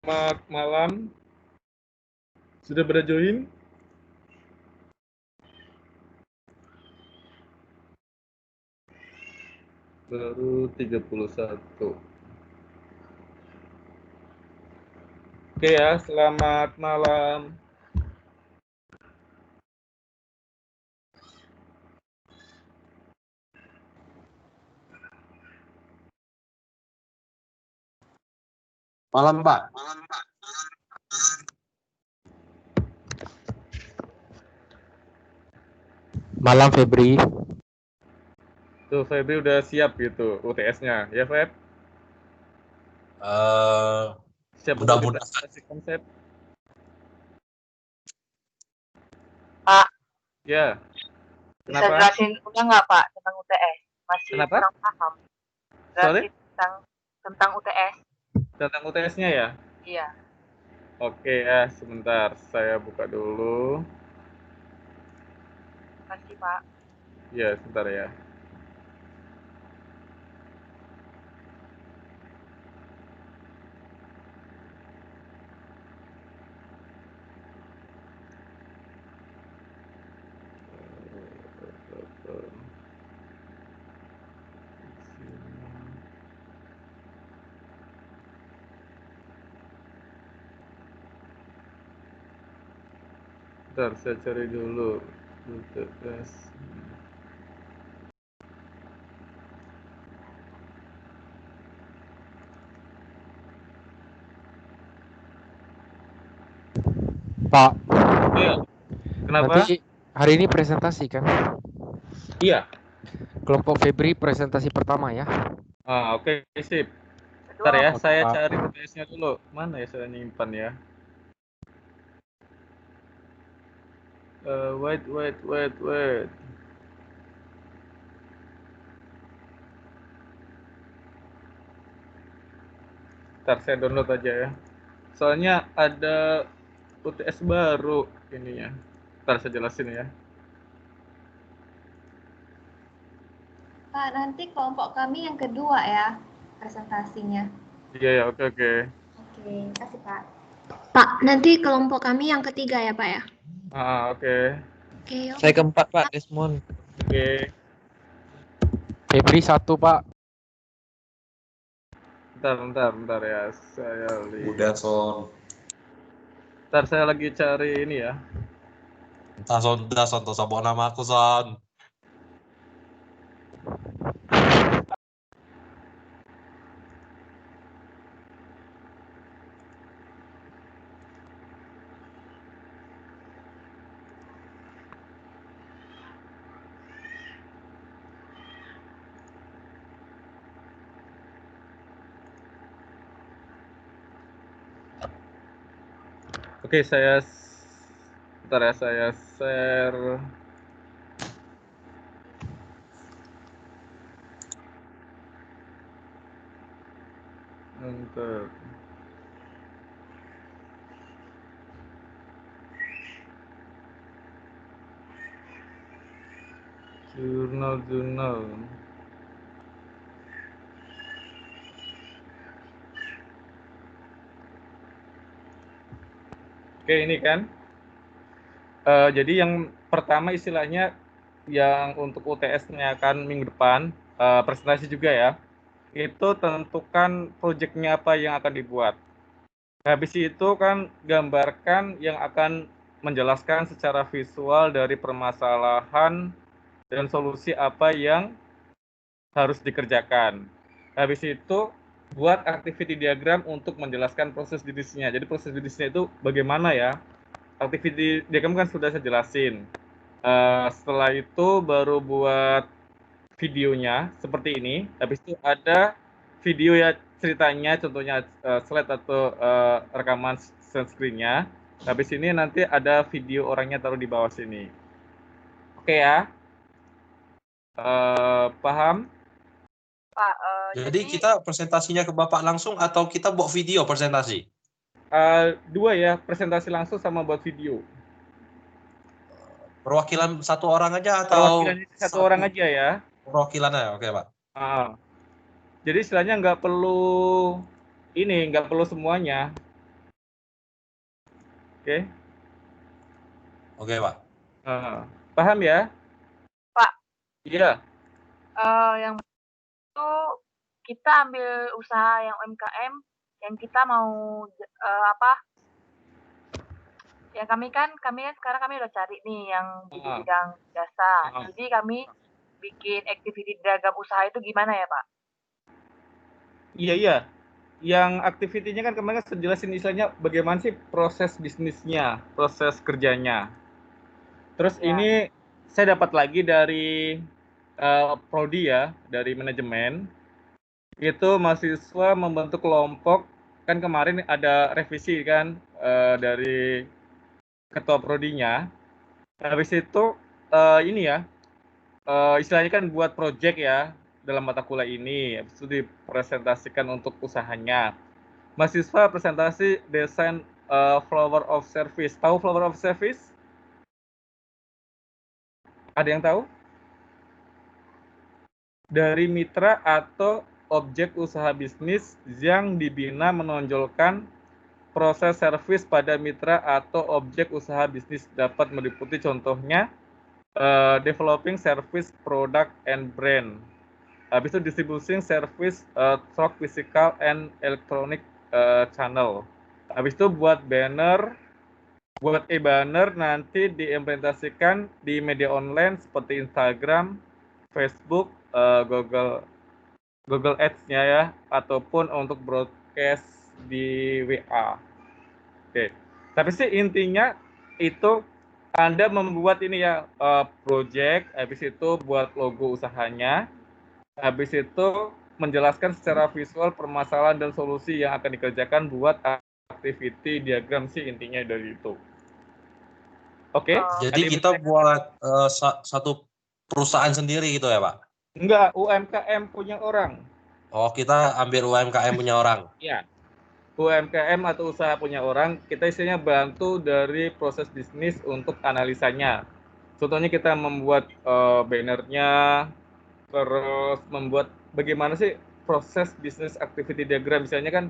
Selamat malam. Sudah pada join? Baru 31. Oke ya, selamat malam. Malam, Pak. Malam Febri. Tuh Febri udah siap gitu UTS-nya, ya Feb? Siap untuk Mudah-mudahan. presentasi konsep? Pak, Ya. bisa Kenapa? jelasin ulang nggak Pak tentang UTS? Masih Kenapa? kurang paham. Sorry? Jelasin tentang UTS. Tentang UTS-nya ya? Iya. Oke ya, sebentar. Saya buka dulu. Makasih Pak. Ya, sebentar ya. Bentar, saya cari dulu UTS. Pak. Iya. Kenapa? Nanti hari ini presentasi kan? Iya. Kelompok Febri presentasi pertama ya. Oke, sip. Kedua, Bentar ya, Pak. saya cari UTS-nya dulu. Mana ya saya nyimpan ya? Wait. Ntar saya download aja ya. Soalnya ada UTS baru ininya. Ntar saya jelasin ya. Pak, nanti kelompok kami yang kedua ya presentasinya. Iya, oke. Oke, kasih Pak. Pak, nanti kelompok kami yang ketiga ya Pak ya? Oke. Oke, yuk. Saya keempat Pak, Desmond. Oke. Febri 1 Pak. Bentar ya. Saya lihat. Udah, Son. Ntar saya lagi cari ini ya. Son, tuh sabuk nama aku, Son. Oke, bentar ya, saya share. Bentar. Jurnal. Oke, ini kan. Jadi yang pertama istilahnya yang untuk UTS-nya kan minggu depan, presentasi juga ya. Itu tentukan proyeknya apa yang akan dibuat. Habis itu kan gambarkan yang akan menjelaskan secara visual dari permasalahan dan solusi apa yang harus dikerjakan. Habis itu buat activity diagram untuk menjelaskan proses bisnisnya. Jadi proses bisnisnya itu bagaimana ya? Activity diagram kan sudah saya jelasin. Setelah itu baru buat videonya seperti ini. Habis itu ada video ya ceritanya, contohnya slide atau rekaman screen-nya. Habis ini nanti ada video orangnya taruh di bawah sini. Oke ya? Paham? Pak, Jadi kita presentasinya ke Bapak langsung atau kita buat video presentasi? Dua ya, presentasi langsung sama buat video. Perwakilan satu orang aja atau Perwakilan satu orang aja ya. Perwakilannya, oke Pak. Jadi istilahnya nggak perlu semuanya. Oke. Oke, Pak. Paham ya? Pak. Iya. Yang itu kita ambil usaha yang UMKM yang kita mau ya kami kan sekarang kami udah cari nih yang di bidang jasa. Jadi kami bikin activity diagram usaha itu gimana ya, Pak? Iya. Yang activity-nya kan kemarin saya jelasin istilahnya bagaimana sih proses bisnisnya, proses kerjanya. Terus Ya. ini saya dapat lagi dari prodi ya, dari manajemen. Itu mahasiswa membentuk kelompok, kan kemarin ada revisi kan dari ketua prodinya. Habis itu ini ya, istilahnya kan buat project ya dalam mata kuliah ini. Habis itu dipresentasikan untuk usahanya. Mahasiswa presentasi desain flower of service. Tahu flower of service? Ada yang tahu? Dari mitra atau objek usaha bisnis yang dibina menonjolkan proses servis pada mitra atau objek usaha bisnis dapat meliputi contohnya developing service, product, and brand. Habis itu distributing service through physical and electronic channel. Habis itu buat banner, buat e-banner nanti diimplementasikan di media online seperti Instagram, Facebook, Google Ads-nya ya, ataupun untuk broadcast di WA. Oke. Tapi sih intinya itu Anda membuat ini ya project, habis itu buat logo usahanya, habis itu menjelaskan secara visual permasalahan dan solusi yang akan dikerjakan buat activity diagram sih intinya dari itu. Oke. Jadi kita buat satu perusahaan sendiri gitu ya, Pak? Enggak, UMKM punya orang. Oh, kita ambil UMKM punya orang. Iya. UMKM atau usaha punya orang, kita istilahnya bantu dari proses bisnis untuk analisanya. Contohnya kita membuat bannernya, terus membuat bagaimana sih proses bisnis activity diagram. Misalnya kan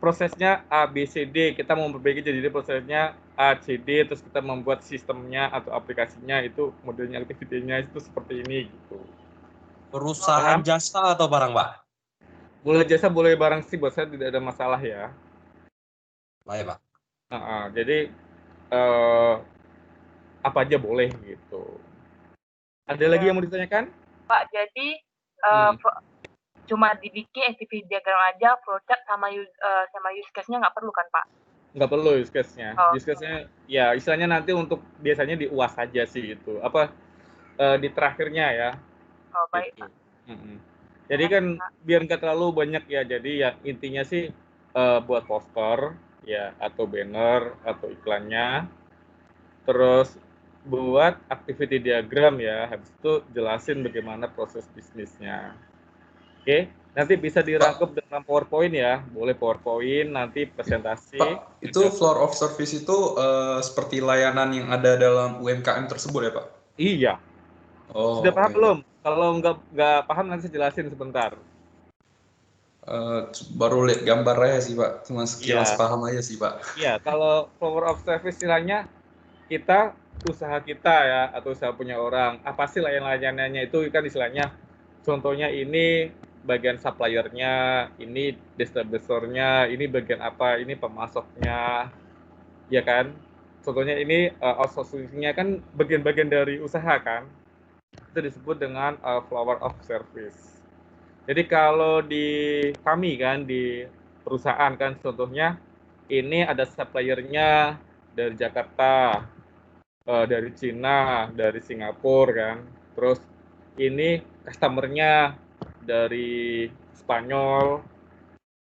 prosesnya A, B, C, D, kita mau memperbaiki jadi prosesnya A, C, D, terus kita membuat sistemnya atau aplikasinya itu modelnya activity-nya itu seperti ini gitu. Perusahaan jasa atau barang, Pak? Boleh jasa, boleh barang sih, buat saya tidak ada masalah ya. Baik, Pak. Jadi apa aja boleh gitu. Ada lagi yang mau ditanyakan? Pak, jadi cuma dibikin activity diagram aja, flowchart sama use case-nya nggak perlu kan, Pak? Nggak perlu use case-nya. Use case-nya ya istilahnya nanti untuk biasanya di UAS aja sih itu. Di terakhirnya ya. Oh, baik, gitu. Pak. Jadi kan biar nggak terlalu banyak ya. Jadi ya intinya sih buat poster ya atau banner atau iklannya. Terus buat activity diagram ya. Habis itu jelasin bagaimana proses bisnisnya. Oke, nanti bisa dirangkup dalam PowerPoint ya. Boleh PowerPoint, nanti presentasi. Pak, itu floor of service itu seperti layanan yang ada dalam UMKM tersebut ya, Pak? Iya. Oh, sudah paham belum? Kalau nggak paham nanti saya jelasin sebentar. Baru lihat gambarnya sih, Pak. Cuma sekilas paham aja sih, Pak. Iya, kalau floor of service istilahnya kita, usaha kita ya, atau usaha punya orang. Apa sih layanan-layanannya itu kan istilahnya. Contohnya ini bagian suppliernya, ini distributornya, ini bagian apa, ini pemasoknya, ya kan? Contohnya ini outsourcing-nya kan bagian-bagian dari usaha kan? Itu disebut dengan flower of service. Jadi kalau di kami kan, di perusahaan kan contohnya, ini ada suppliernya dari Jakarta, dari Cina, dari Singapura kan. Terus ini customer-nya dari Spanyol,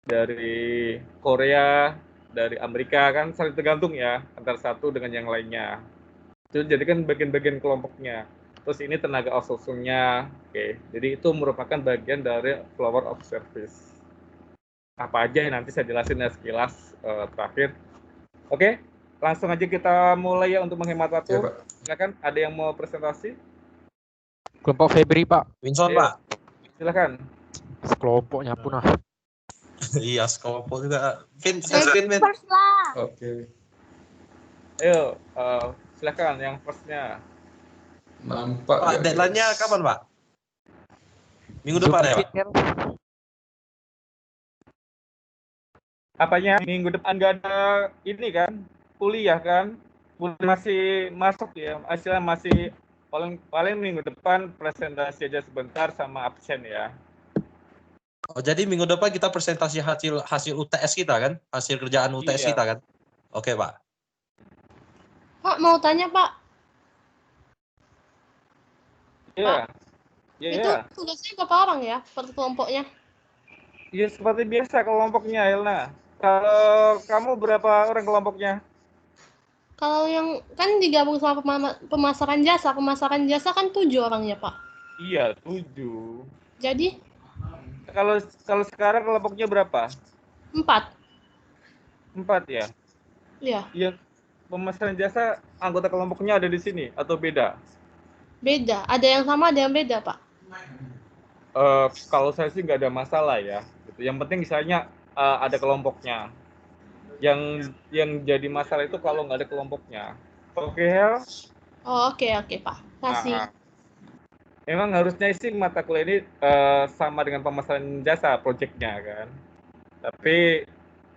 dari Korea, dari Amerika kan saling tergantung ya antara satu dengan yang lainnya. Itu jadi kan bagian-bagian kelompoknya. Terus ini tenaga outsourcing-nya. Oke. Jadi itu merupakan bagian dari flower of service. Apa aja yang nanti saya jelasin ya sekilas terakhir. Oke, langsung aja kita mulai ya untuk menghemat waktu. Ya, Pak. Silakan, ada yang mau presentasi? Kelompok Febri, Pak. Winson, Ayo. Pak. Silakan. Sekelompoknya pun Iya, sekelompok juga. First lah. Oke. Ayo, silakan yang first-nya. Nampak Pak, nggak? deadline-nya kapan, Pak? Minggu depan ya, Pak? Apanya minggu depan nggak ada ini kan? Kuliah kan? Masih masuk ya, hasilnya masih paling minggu depan presentasi aja sebentar sama absen ya. Oh, jadi minggu depan kita presentasi hasil UTS kita kan? Hasil kerjaan UTS Iya. kita kan? Oke, Pak. Pak, mau tanya, Pak. Iya. Iya, Itu iya. tugasnya berapa orang ya per kelompoknya? Iya, seperti biasa kelompoknya, Elna. Kalau kamu berapa orang kelompoknya? Kalau yang kan digabung sama pemasaran jasa kan 7 orangnya, Pak. Iya, 7. Jadi Kalau sekarang kelompoknya berapa? 4. 4 ya? Iya, Iya. Pemasaran jasa anggota kelompoknya ada di sini atau beda? beda. Ada yang sama, ada yang beda, Pak. Kalau saya sih nggak ada masalah ya. Gitu. Yang penting misalnya ada kelompoknya. Yang jadi masalah itu kalau nggak ada kelompoknya. Oke, Hel? Oh, oke, Pak. Kasih. Memang harusnya sih mata kuliah ini sama dengan pemasaran jasa proyeknya kan. Tapi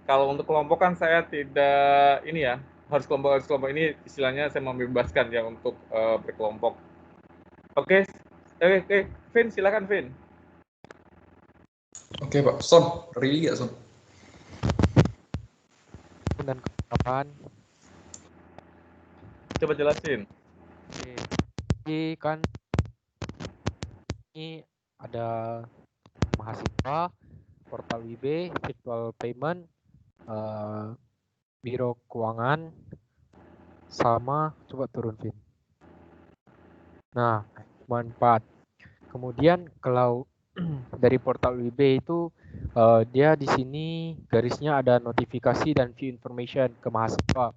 kalau untuk kelompok kan saya tidak ini ya, harus kelompok ini istilahnya saya membebaskan ya untuk berkelompok. Oke, Vin, silakan Vin. Oke Pak, Son, ready nggak Son? Dan kapan? Coba jelasin. Oke. Jadi kan ini ada mahasiswa, portal WIB, virtual payment, biro keuangan, sama coba turun Vin. Nah, cuma 4. Kemudian kalau dari portal WIB itu dia di sini garisnya ada notifikasi dan view information ke mahasiswa.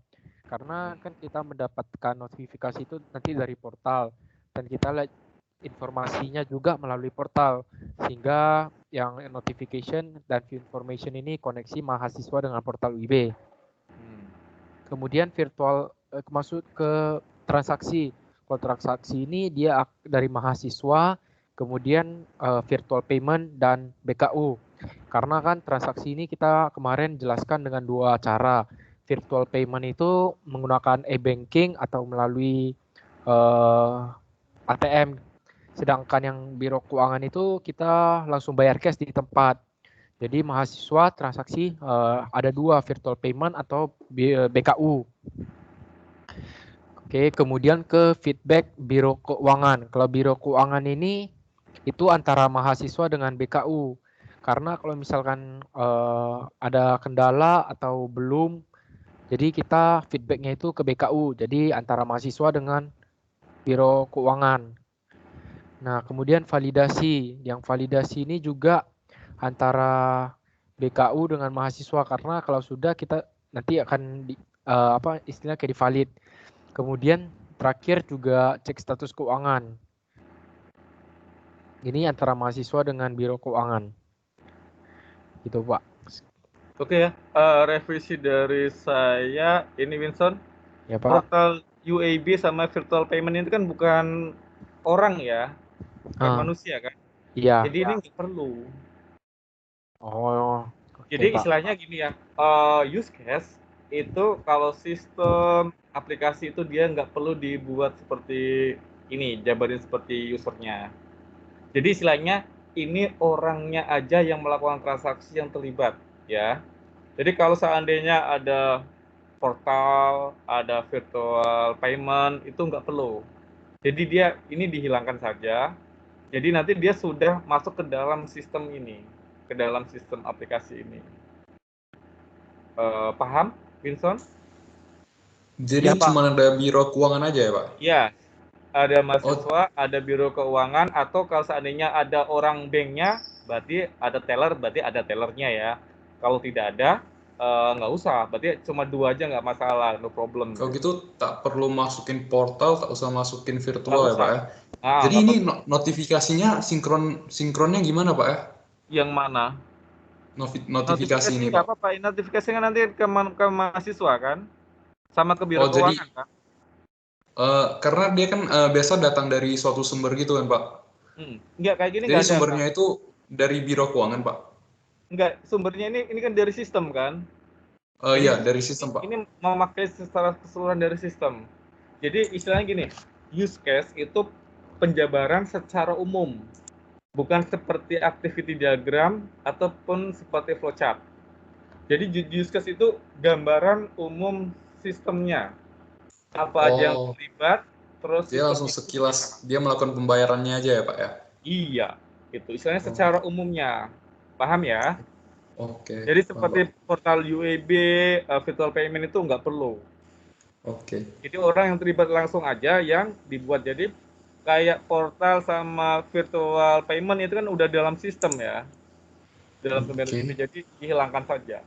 Karena kan kita mendapatkan notifikasi itu nanti dari portal dan kita lihat informasinya juga melalui portal, sehingga yang notification dan view information ini koneksi mahasiswa dengan portal WIB. Kemudian virtual masuk ke transaksi. Kalau transaksi ini dia dari mahasiswa, kemudian virtual payment dan BKU. Karena kan transaksi ini kita kemarin jelaskan dengan 2 cara. Virtual payment itu menggunakan e-banking atau melalui ATM. Sedangkan yang biro keuangan itu kita langsung bayar cash di tempat. Jadi mahasiswa transaksi ada 2, virtual payment atau BKU. Oke, kemudian ke feedback biro keuangan. Kalau biro keuangan ini itu antara mahasiswa dengan BKU. Karena kalau misalkan ada kendala atau belum, jadi kita feedbacknya itu ke BKU. Jadi antara mahasiswa dengan biro keuangan. Nah, kemudian validasi. Yang validasi ini juga antara BKU dengan mahasiswa, karena kalau sudah kita nanti akan istilahnya kayak divalid. Kemudian terakhir juga cek status keuangan. Ini antara mahasiswa dengan biro keuangan. Gitu, Pak. Oke ya, revisi dari saya ini Winston. Ya, Pak. Portal UAB sama virtual payment itu kan bukan orang ya, bukan manusia kan. Iya. Jadi ini nggak perlu. Oh. Jadi istilahnya gini ya, use case itu kalau sistem aplikasi itu dia nggak perlu dibuat seperti ini, jabarin seperti usernya. Jadi istilahnya ini orangnya aja yang melakukan transaksi yang terlibat ya. Jadi kalau seandainya ada portal, ada virtual payment, itu nggak perlu. Jadi dia ini dihilangkan saja. Jadi nanti dia sudah masuk ke dalam sistem ini, ke dalam sistem aplikasi ini. Paham, Winston? Jadi Ya, Pak. cuma ada biro keuangan aja ya Pak? Iya, ada mahasiswa, ada biro keuangan, atau kalau seandainya ada orang banknya, berarti ada teller, berarti ada tellernya ya. Kalau tidak ada, nggak usah, berarti cuma 2 aja nggak masalah, no problem. Kalau gitu tak perlu masukin portal, tak usah masukin virtual ya Pak ya? Jadi ini notifikasinya sinkronnya gimana Pak ya? Yang mana? Notifikasi ini Pak. Apa-apa, notifikasinya nanti ke mahasiswa kan? Sama ke biro keuangan, Pak. Karena dia kan biasa datang dari suatu sumber gitu kan, Pak. Enggak, kayak gini Jadi nggak ada, sumbernya Pak. itu dari biro keuangan, Pak. Enggak, sumbernya ini kan dari sistem kan. Iya, dari sistem, Pak. Ini memakai secara keseluruhan dari sistem. Jadi istilahnya gini, use case itu penjabaran secara umum, bukan seperti activity diagram ataupun seperti flowchart. Jadi use case itu gambaran umum sistemnya, apa aja yang terlibat, terus dia langsung sekilas dia melakukan pembayarannya aja ya, Pak ya? Iya, itu istilahnya secara umumnya, paham ya? Oke. Jadi seperti portal UEB, virtual payment itu nggak perlu. Oke. Jadi orang yang terlibat langsung aja yang dibuat. Jadi kayak portal sama virtual payment itu kan udah dalam sistem ya. Dalam ini, jadi dihilangkan saja.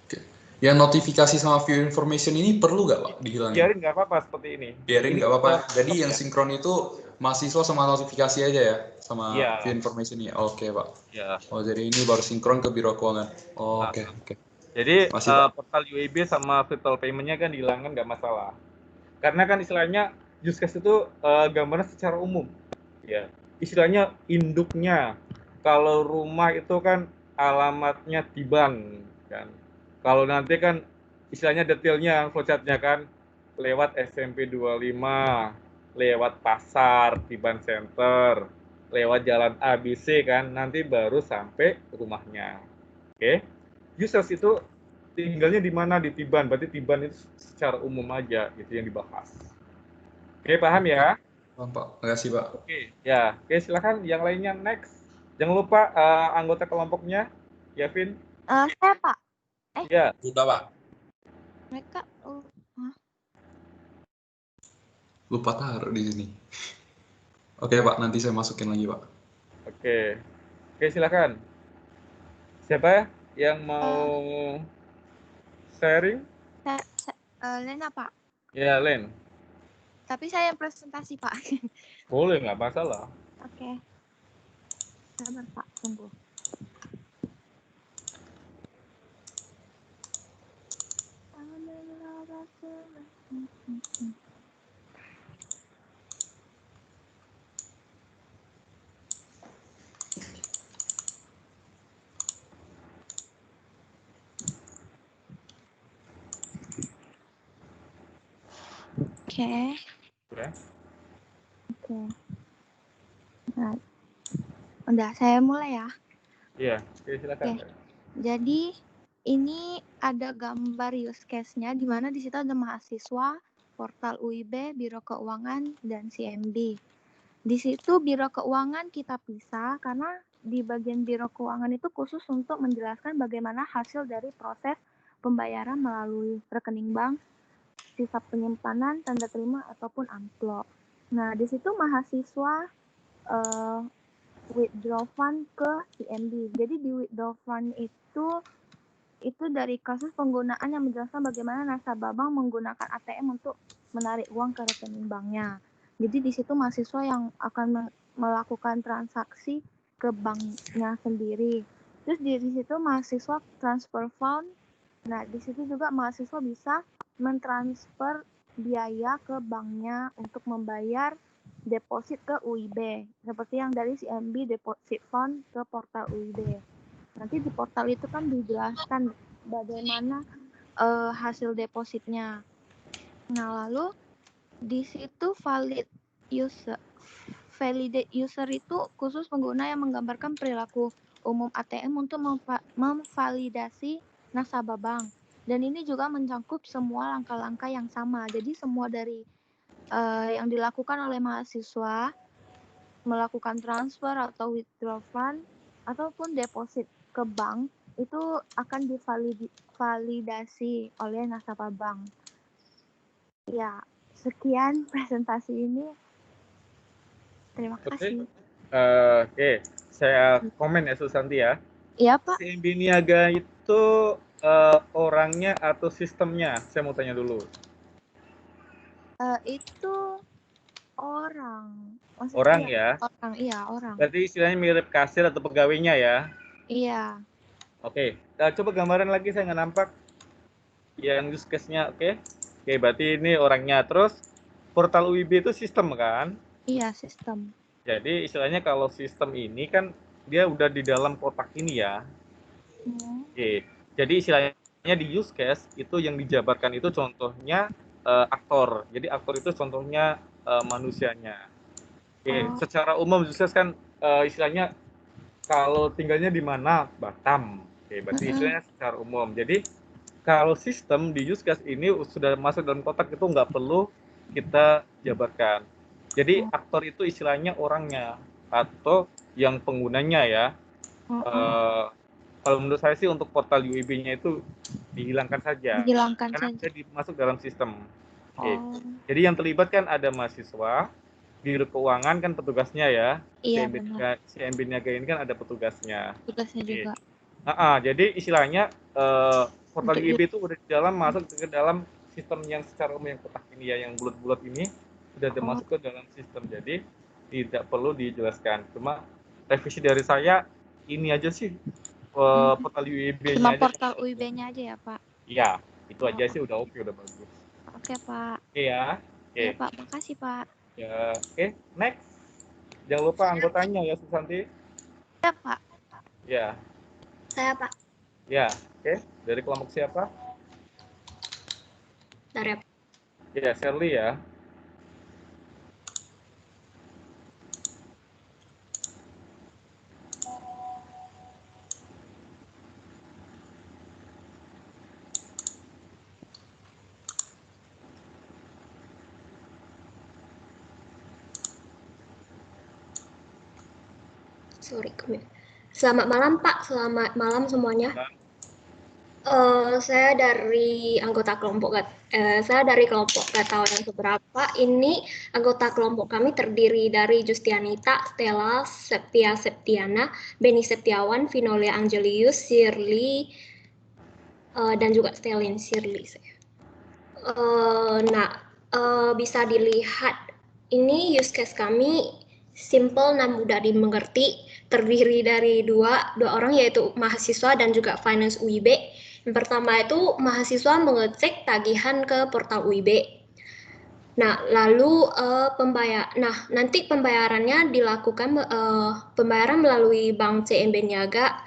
Oke. Yang notifikasi sama view information ini perlu nggak, Pak, dihilangin? Biarin nggak apa-apa seperti ini. Biarin nggak apa-apa. Jadi yang sinkron itu mahasiswa sama notifikasi aja ya? Sama view information ini? Oke, Pak. Ya. Oh, jadi ini baru sinkron ke biro keuangan. Oke. Jadi portal UEB sama virtual payment-nya kan dihilangkan nggak masalah. Karena kan istilahnya use case itu gambaran secara umum. Ya. Istilahnya induknya. Kalau rumah itu kan alamatnya Tiban kan. Kalau nanti kan istilahnya detailnya flowchart-nya kan lewat SMP 25, lewat pasar Tiban Center, lewat jalan ABC kan, nanti baru sampai rumahnya. Oke. Users itu tinggalnya di mana? Di Tiban. Berarti Tiban itu secara umum aja gitu yang dibahas. Oke, paham ya? Paham, Pak. Makasih, Pak. Oke, ya. Oke, silakan yang lainnya next. Jangan lupa anggota kelompoknya, Yavin. Saya, Pak. Ya. Sudah, Pak. Mereka lupa taruh di sini. Oke, Pak, nanti saya masukin lagi, Pak. Oke, silakan. Siapa yang mau sharing? Lena, Pak. Ya, Len. Tapi saya presentasi, Pak. Boleh, nggak masalah. Oke. Sabar, Pak. Tunggu. Oke. Nah, udah saya mulai ya. Iya, silakan. Jadi ini ada gambar use case-nya di mana di situ ada mahasiswa, portal UIB, biro keuangan, dan CMB. Di situ biro keuangan kita pisah karena di bagian biro keuangan itu khusus untuk menjelaskan bagaimana hasil dari proses pembayaran melalui rekening bank, sisa penyimpanan, tanda terima, ataupun amplop. Nah, di situ mahasiswa withdraw fund ke CMB. Jadi di withdraw fund itu dari kasus penggunaan yang menjelaskan bagaimana nasabah bank menggunakan ATM untuk menarik uang ke rekening banknya. Jadi di situ mahasiswa yang akan melakukan transaksi ke banknya sendiri. Terus di situ mahasiswa transfer fund. Nah, di situ juga mahasiswa bisa mentransfer biaya ke banknya untuk membayar deposit ke UIB, seperti yang dari CMB deposit fund ke portal UIB. Nanti di portal itu kan dijelaskan bagaimana hasil depositnya. Nah, lalu di situ validate user itu khusus pengguna yang menggambarkan perilaku umum ATM untuk memvalidasi nasabah bank. Dan ini juga mencakup semua langkah-langkah yang sama. Jadi semua dari yang dilakukan oleh mahasiswa melakukan transfer atau withdraw fund ataupun deposit ke bank itu akan divalidasi oleh nasabah bank. Ya, sekian presentasi ini. Terima kasih. Oke, saya komen ya Susanti ya. Iya, Pak. CMB Niaga itu orangnya atau sistemnya? Saya mau tanya dulu. Itu orang. Maksudnya orang ya? Orang, iya orang. Berarti istilahnya mirip kasir atau pegawainya ya? Iya. Oke, coba gambaran lagi saya nggak nampak. yang use case-nya oke. Oke, berarti ini orangnya. Terus portal UIB itu sistem kan? Iya, sistem. Jadi istilahnya kalau sistem ini kan dia udah di dalam kotak ini ya. Oke. Jadi istilahnya di use case itu yang dijabarkan itu contohnya aktor. Jadi aktor itu contohnya manusianya. Oke, secara umum use case kan istilahnya kalau tinggalnya di mana? Batam. Oke, berarti istilahnya secara umum. Jadi kalau sistem di use case ini sudah masuk dalam kotak itu nggak perlu kita jabarkan. Jadi aktor itu istilahnya orangnya atau yang penggunanya ya. Kalau menurut saya sih untuk portal UIB-nya itu dihilangkan saja. Dihilangkan Karena saja. sudah masuk dalam sistem. Oke. Jadi yang terlibat kan ada mahasiswa, Biro Keuangan kan petugasnya ya. Iya, benar. CMB Niaga ini kan ada petugasnya. Tugasnya juga. Jadi istilahnya portal Untuk UIB itu udah di dalam masuk ke dalam sistem yang secara umum yang kotak ini ya, yang bulat-bulat ini sudah masuk ke dalam sistem. Jadi tidak perlu dijelaskan. Cuma revisi dari saya ini aja sih portal UIB-nya Cuma aja. portal UIB-nya aja ya, Pak? Iya, itu aja sih udah oke, udah bagus. Oke, Pak. Oke ya. Iya, Pak. Makasih, Pak. Ya, oke. Next. Jangan lupa anggotanya ya, Susanti. Ya, Pak. Ya. Saya, Pak. Ya, oke. Dari kelompok siapa? Dari Ya, Shirley ya. Selamat malam, Pak. Selamat malam semuanya. Saya dari kelompok gak tahu yang seberapa. Ini anggota kelompok kami terdiri dari Justianita, Stella, Septiana, Beni Setiawan, Vinolia Angelius, Shirley, dan juga Stelin Shirley. Bisa dilihat ini use case kami simple dan mudah dimengerti, terdiri dari dua orang yaitu mahasiswa dan juga finance UIB. Yang pertama itu mahasiswa mengecek tagihan ke portal UIB. Nah, lalu nanti pembayarannya dilakukan pembayaran melalui Bank CMB Niaga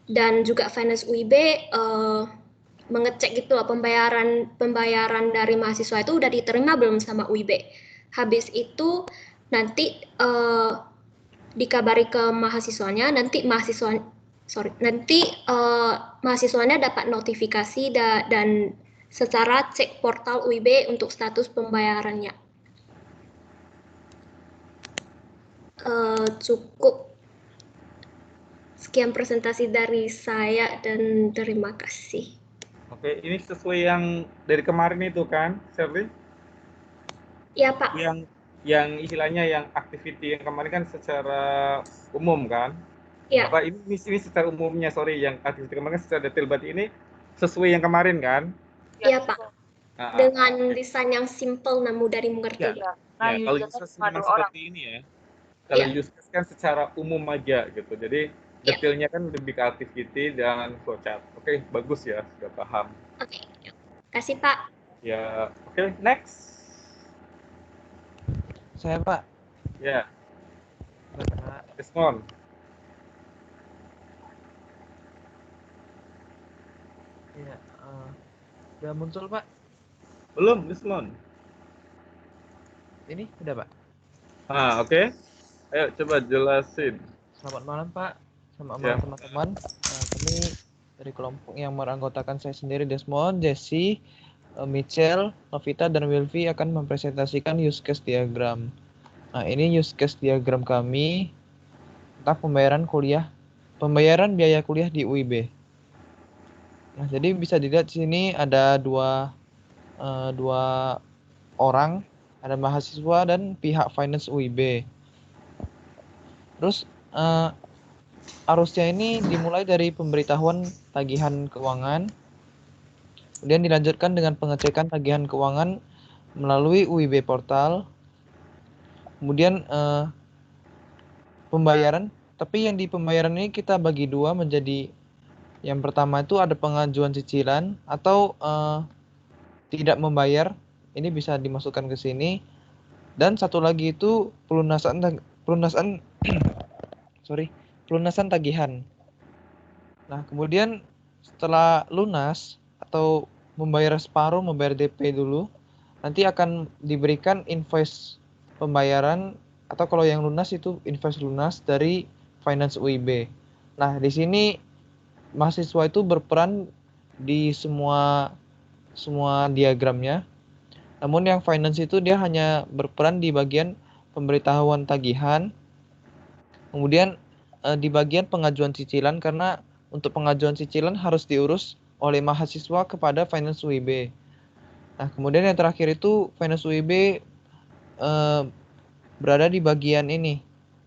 dan juga finance UIB mengecek gitu loh pembayaran dari mahasiswa itu udah diterima belum sama UIB. Habis itu nanti dikabari ke mahasiswanya, nanti mahasiswanya dapat notifikasi dan secara cek portal UIB untuk status pembayarannya. Cukup sekian presentasi dari saya dan terima kasih. Oke, ini sesuai yang dari kemarin itu kan, Shirley? Ya, Pak. Yang istilahnya yang activity yang kemarin kan secara umum kan? Iya. Apa ini secara umumnya, yang activity kemarin secara detail, berarti ini sesuai yang kemarin kan? Iya, Pak. Dengan desain yang simple dan mudah dimengerti. Ya, kalau use case memang seperti ini ya. Kalau use case kan secara umum aja gitu. Jadi detailnya kan lebih ke activity dan flowchart. Oke, bagus ya, sudah paham. Oke. Kasih, Pak. Ya, oke, next. Saya, Pak. Ya. Desmond. Iya, udah muncul, Pak? Belum, Desmond. Ini udah, Pak? Oke. Ayo coba jelasin. Selamat malam, Pak. Selamat malam teman-teman. Kami dari kelompok yang beranggotakan saya sendiri, Desmond, Jesse, Michelle, Novita, dan Wilvi akan mempresentasikan use case diagram. Nah, ini use case diagram kami tentang pembayaran biaya kuliah di UIB. Nah, jadi bisa dilihat di sini ada dua orang, ada mahasiswa dan pihak finance UIB. Terus arusnya ini dimulai dari pemberitahuan tagihan keuangan, kemudian dilanjutkan dengan pengecekan tagihan keuangan melalui UIB portal, kemudian pembayaran. Tapi yang di pembayaran ini kita bagi dua menjadi, yang pertama itu ada pengajuan cicilan atau tidak membayar, ini bisa dimasukkan ke sini. Dan satu lagi itu pelunasan pelunasan tagihan. Nah, kemudian setelah lunas atau membayar separuh, membayar DP dulu, nanti akan diberikan invoice pembayaran atau kalau yang lunas itu invoice lunas dari Finance UIB. Nah, di sini mahasiswa itu berperan di semua diagramnya. Namun yang finance itu dia hanya berperan di bagian pemberitahuan tagihan. Kemudian di bagian pengajuan cicilan, karena untuk pengajuan cicilan harus diurus oleh mahasiswa kepada Finance UIB. Nah, kemudian yang terakhir itu Finance UIB berada di bagian ini,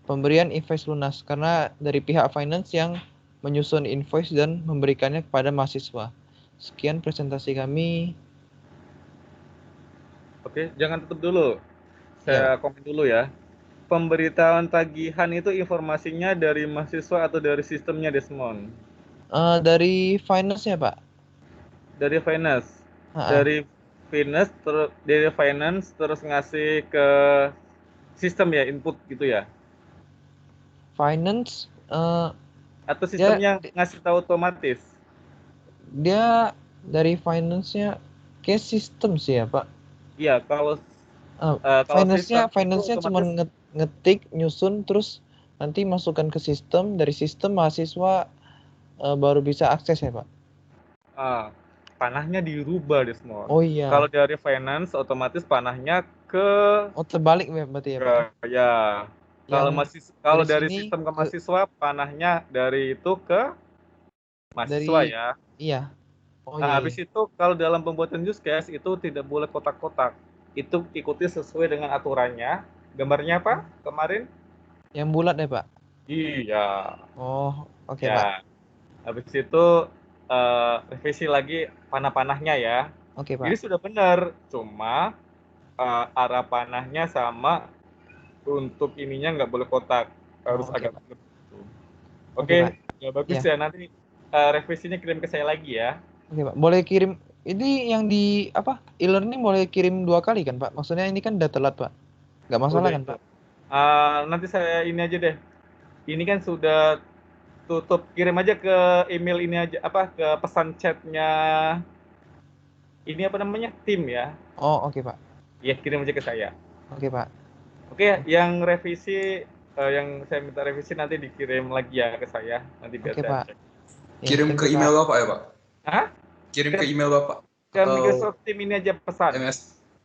pemberian invoice lunas, karena dari pihak finance yang menyusun invoice dan memberikannya kepada mahasiswa. Sekian presentasi kami. Oke, jangan tutup dulu. Saya komen dulu ya. Pemberitahuan tagihan itu informasinya dari mahasiswa atau dari sistemnya, Desmond? Dari finance-nya, Pak. Dari finance. Dari finance terus ngasih ke sistem ya, input gitu ya? Finance atau sistemnya ngasih tahu otomatis? Dia dari finance-nya kayak sistem sih ya, Pak. Iya, kalau finance-nya cuma ngetik, nyusun, terus nanti masukkan ke sistem, dari sistem mahasiswa baru bisa akses ya, Pak. Panahnya dirubah deh semua. Oh iya. Kalau dari finance otomatis panahnya ke terbalik berarti ya, Pak. Ya. Kalau dari sistem ke mahasiswa panahnya dari itu ke mahasiswa ya. Iya. Habis itu kalau dalam pembuatan use case itu tidak boleh kotak-kotak. Itu ikuti sesuai dengan aturannya. Gambarnya apa kemarin? Yang bulat ya, Pak? Iya. Oh, oke, Pak. Habis itu revisi lagi panah-panahnya ya. Oke, Pak. Jadi sudah benar, cuma arah panahnya sama, untuk ininya nggak boleh kotak, harus agak benar. Oke, ya bagus ya. Nanti revisinya kirim ke saya lagi ya. Oke, Pak. Boleh kirim. Ini yang di e-learning boleh kirim 2 kali kan, Pak? Maksudnya ini kan udah telat, Pak. Nggak masalah kan, Pak? Nanti saya ini aja deh. Ini kan sudah tutup, kirim aja ke email ini aja, ke pesan chatnya ini tim ya. Oh, oke, Pak. Ya, kirim aja ke saya. Oke, Pak. Oke, yang revisi yang saya minta revisi nanti dikirim lagi ya ke saya, nanti biar saya cek. Kirim ke email Bapak ya, Pak? Hah? Kirim ke email Bapak? Ke Microsoft Team ini aja pesan.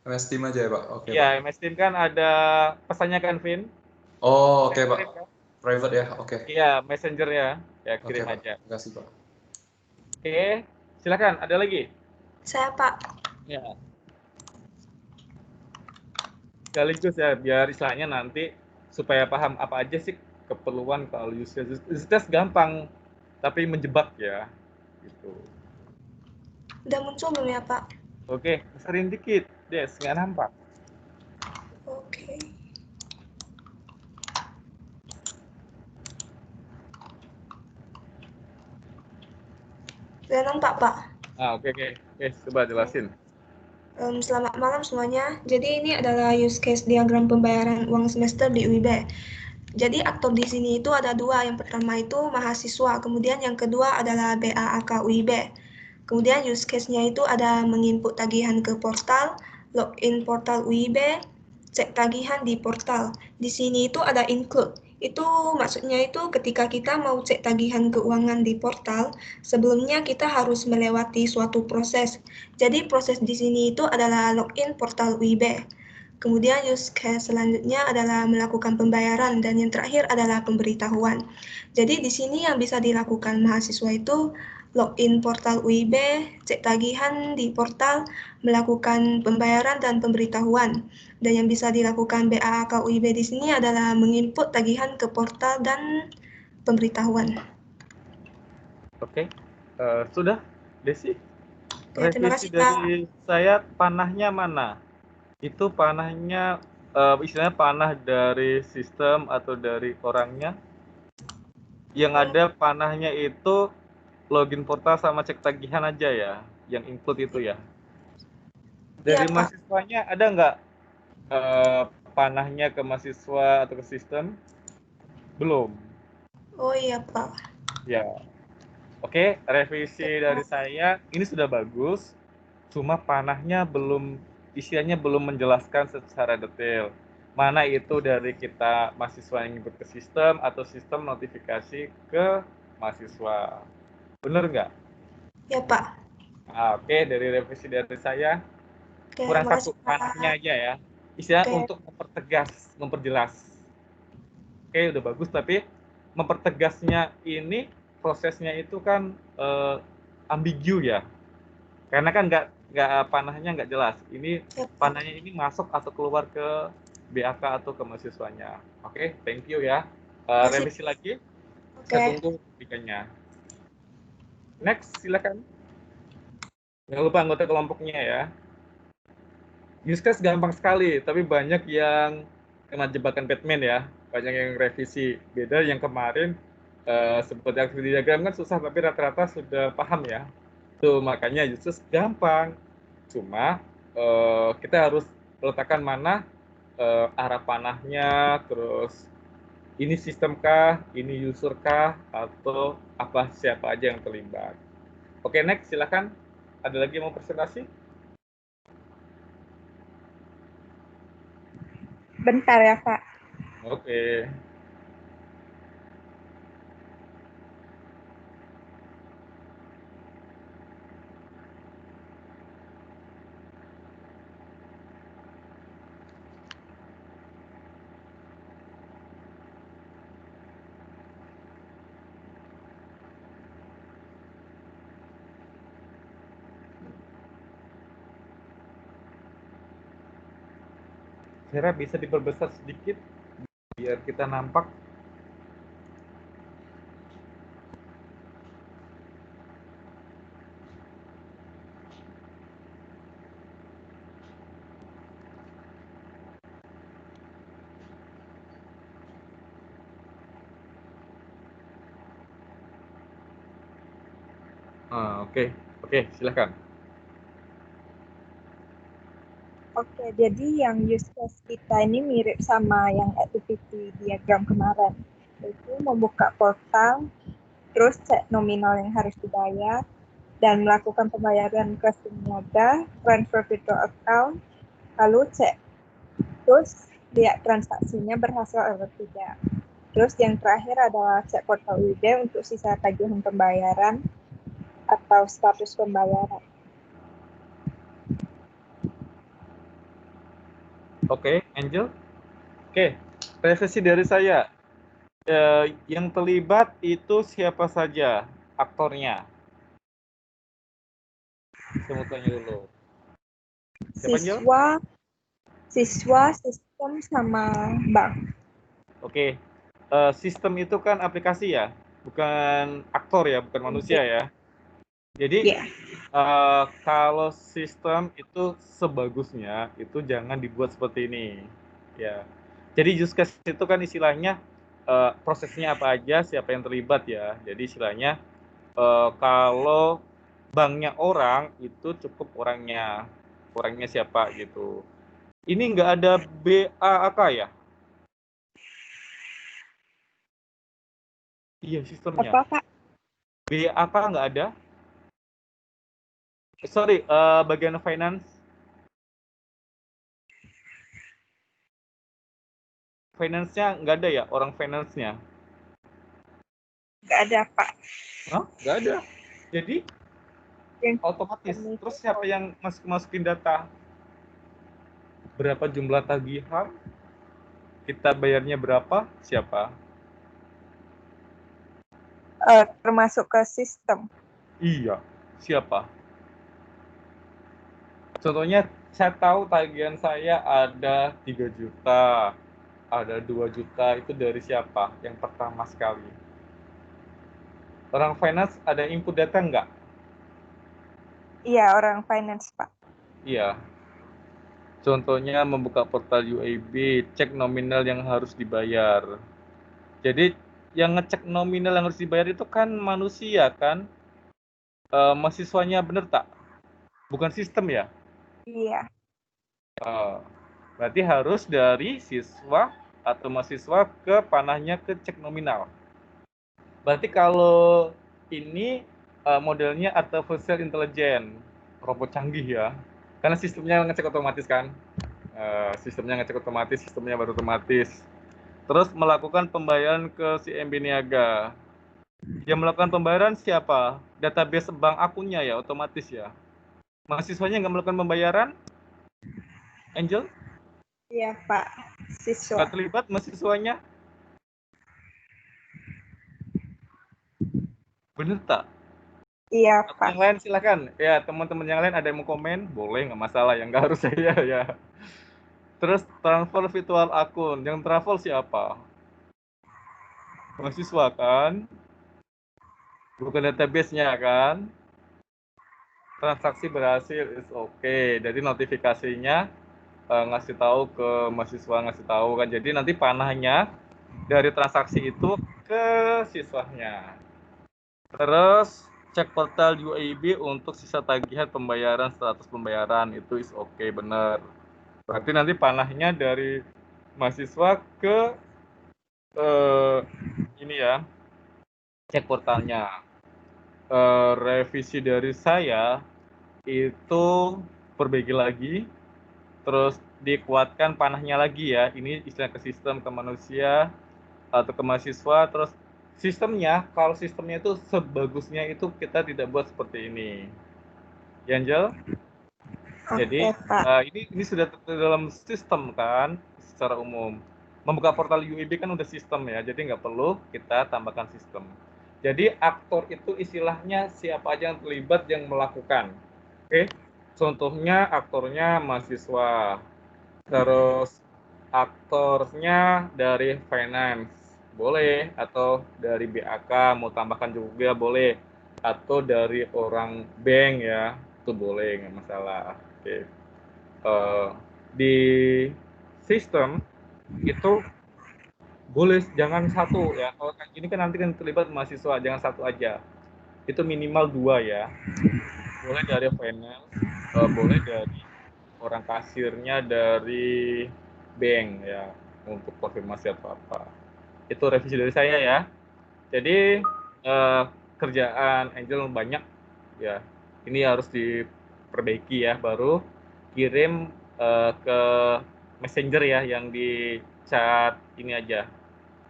MS Team aja ya, Pak? Oke. Iya, MS Team kan ada pesannya kan, Vin? Oh, oke, Pak. Kan? Private ya, oke. Iya, Messenger ya. Ya, kirim aja. Terima kasih, Pak. Oke, silakan. Ada lagi? Saya, Pak. Ya. Sekaligus ya, biar istilahnya nanti supaya paham apa aja sih keperluan kalau use case gampang, tapi menjebak ya. Gitu. Udah muncul belum ya, Pak? Oke, besarin dikit, Des, nggak nampak. Oke. Udah nampak, Pak? Oke, coba jelasin. Selamat malam semuanya. Jadi ini adalah use case diagram pembayaran uang semester di UIB. Jadi aktor di sini itu ada 2. Yang pertama itu mahasiswa, kemudian yang kedua adalah BAAK UIB. Kemudian use case-nya itu ada menginput tagihan ke portal, login portal UIB, cek tagihan di portal. Di sini itu ada include. Itu maksudnya itu ketika kita mau cek tagihan keuangan di portal, sebelumnya kita harus melewati suatu proses. Jadi proses di sini itu adalah login portal UIB. Kemudian use case selanjutnya adalah melakukan pembayaran dan yang terakhir adalah pemberitahuan. Jadi di sini yang bisa dilakukan mahasiswa itu login portal UIB, cek tagihan di portal, melakukan pembayaran dan pemberitahuan. Dan yang bisa dilakukan BAAK UIB di sini adalah menginput tagihan ke portal dan pemberitahuan. Oke, sudah, Desi? Ya, terima kasih, dari saya, panahnya mana? Itu panahnya, istilahnya panah dari sistem atau dari orangnya? Yang ada panahnya itu login portal sama cek tagihan aja ya, yang include itu ya? Dari mahasiswanya ada nggak panahnya ke mahasiswa atau ke sistem? Belum. Oh iya Pak. Ya. Oke, revisi dari saya ini sudah bagus. Cuma panahnya belum, isiannya belum menjelaskan secara detail. Mana itu dari kita mahasiswa yang ikut ke sistem atau sistem notifikasi ke mahasiswa. Bener nggak? Ya Pak. Oke, dari revisi dari saya Oke, kurang makasih, satu Pak. panahnya aja ya. Istilah Oke. untuk mempertegas, memperjelas. Oke, udah bagus, tapi mempertegasnya ini prosesnya itu kan ambigu ya. Karena kan nggak panahnya nggak jelas. Ini panahnya ini masuk atau keluar ke BAK atau ke mahasiswanya. Oke, thank you ya. Revisi lagi. Saya tunggu publikasinya. Next, silakan. Jangan lupa anggota kelompoknya ya. Use case gampang sekali, tapi banyak yang kena jebakan Batman ya. Banyak yang revisi. Beda yang kemarin, seperti activity diagram kan susah, tapi rata-rata sudah paham ya. Tuh, makanya use case gampang. Cuma kita harus letakkan mana arah panahnya, terus ini sistem kah, ini user kah, atau apa siapa aja yang terlibat. Oke, next silakan. Ada lagi yang mau presentasi? Bentar ya, Pak. Oke. Kira bisa diperbesar sedikit biar kita nampak. Oke, silakan. Oke, jadi yang use case kita ini mirip sama yang activity diagram kemarin. Yaitu membuka portal, terus cek nominal yang harus dibayar, dan melakukan pembayaran ke niaga, transfer virtual account, lalu cek. Terus lihat transaksinya berhasil atau tidak. Terus yang terakhir adalah cek portal UIB untuk sisa tagihan pembayaran atau status pembayaran. Oke, Angel. Oke, revisi dari saya. Yang terlibat itu siapa saja aktornya? Saya mau tanya dulu. Siapa, Siswa, sistem, sama bank. Oke, sistem itu kan aplikasi ya, bukan aktor ya, bukan manusia ya. Jadi kalau sistem itu sebagusnya itu jangan dibuat seperti ini, ya. Jadi use case itu kan istilahnya prosesnya apa aja, siapa yang terlibat ya. Jadi istilahnya kalau banknya orang itu cukup orangnya siapa gitu. Ini nggak ada BAK ya? Iya sistemnya. Apa Pak? BAK nggak ada? Sorry, bagian finance. Finance-nya nggak ada ya, orang finance-nya? Nggak ada, Pak. Hah? Nggak ada. Jadi, otomatis. Terus siapa yang masukin data? Berapa jumlah tagihan? Kita bayarnya berapa? Siapa? Termasuk ke sistem. Iya, siapa? Contohnya, saya tahu tagihan saya ada 3 juta, ada 2 juta, itu dari siapa? Yang pertama sekali. Orang finance ada input data nggak? Iya, orang finance, Pak. Iya. Contohnya membuka portal UIB, cek nominal yang harus dibayar. Jadi yang ngecek nominal yang harus dibayar itu kan manusia kan? Mahasiswanya bener tak? Bukan sistem ya? Iya. Berarti harus dari siswa atau mahasiswa ke panahnya ke cek nominal. Berarti kalau ini modelnya artificial intelligence, robot canggih ya. Karena sistemnya ngecek otomatis kan. Sistemnya ngecek otomatis, sistemnya baru otomatis. Terus melakukan pembayaran ke si MB Niaga. Yang melakukan pembayaran siapa? Database bank akunnya ya, otomatis ya. Mahasiswanya nggak melakukan pembayaran? Angel? Iya, Pak. Siswa. Nggak terlibat mahasiswanya? Bener tak? Iya, Pak. Yang lain silakan. Ya, teman-teman yang lain ada yang mau komen? Boleh, nggak masalah. Yang nggak harus saya ya. Terus transfer virtual akun. Yang travel siapa? Mahasiswa kan? Bukan database-nya kan? Transaksi berhasil, is okay. Jadi notifikasinya ngasih tahu ke mahasiswa, ngasih tahu kan. Jadi nanti panahnya dari transaksi itu ke siswanya. Terus cek portal UAB untuk sisa tagihan pembayaran, status pembayaran itu is okay, benar. Berarti nanti panahnya dari mahasiswa ke ini ya, cek portalnya. Revisi dari saya itu perbaiki lagi, terus dikuatkan panahnya lagi ya. Ini istilah ke sistem, ke manusia atau ke mahasiswa. Terus sistemnya, kalau sistemnya itu sebagusnya itu kita tidak buat seperti ini, ya Angel. Jadi ini sudah dalam sistem kan secara umum. Membuka portal UIB kan udah sistem ya, jadi nggak perlu kita tambahkan sistem. Jadi aktor itu istilahnya siapa aja yang terlibat yang melakukan. Oke, contohnya aktornya mahasiswa, terus aktornya dari finance boleh, atau dari BAK mau tambahkan juga boleh, atau dari orang bank ya itu boleh, nggak masalah. Oke. Di sistem itu boleh jangan satu ya. Kalau ini kan nanti kan terlibat mahasiswa, jangan satu aja. Itu minimal 2 ya. Boleh dari finance, boleh dari orang kasirnya dari bank ya, untuk konfirmasi atau apa. Itu revisi dari saya ya. Jadi kerjaan Angel banyak ya. Ini harus diperbaiki ya, baru kirim ke messenger ya, yang di chat ini aja.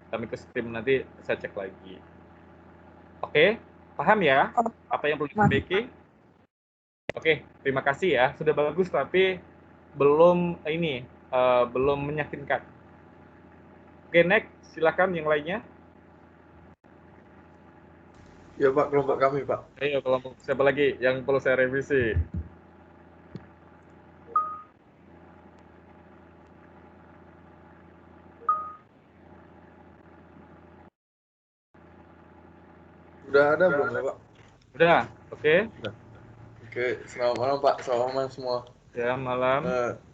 Kami ke stream nanti saya cek lagi. Oke, paham ya apa yang perlu diperbaiki? Oke, terima kasih ya. Sudah bagus tapi belum ini belum meyakinkan. Oke, next, silakan yang lainnya. Ya Pak, kelompok kami Pak. Ayo kelompok siapa lagi yang perlu saya revisi? Udah ada belum ya Pak? Udah, oke. Oke, selamat malam Pak, selamat malam semua. Ya, malam.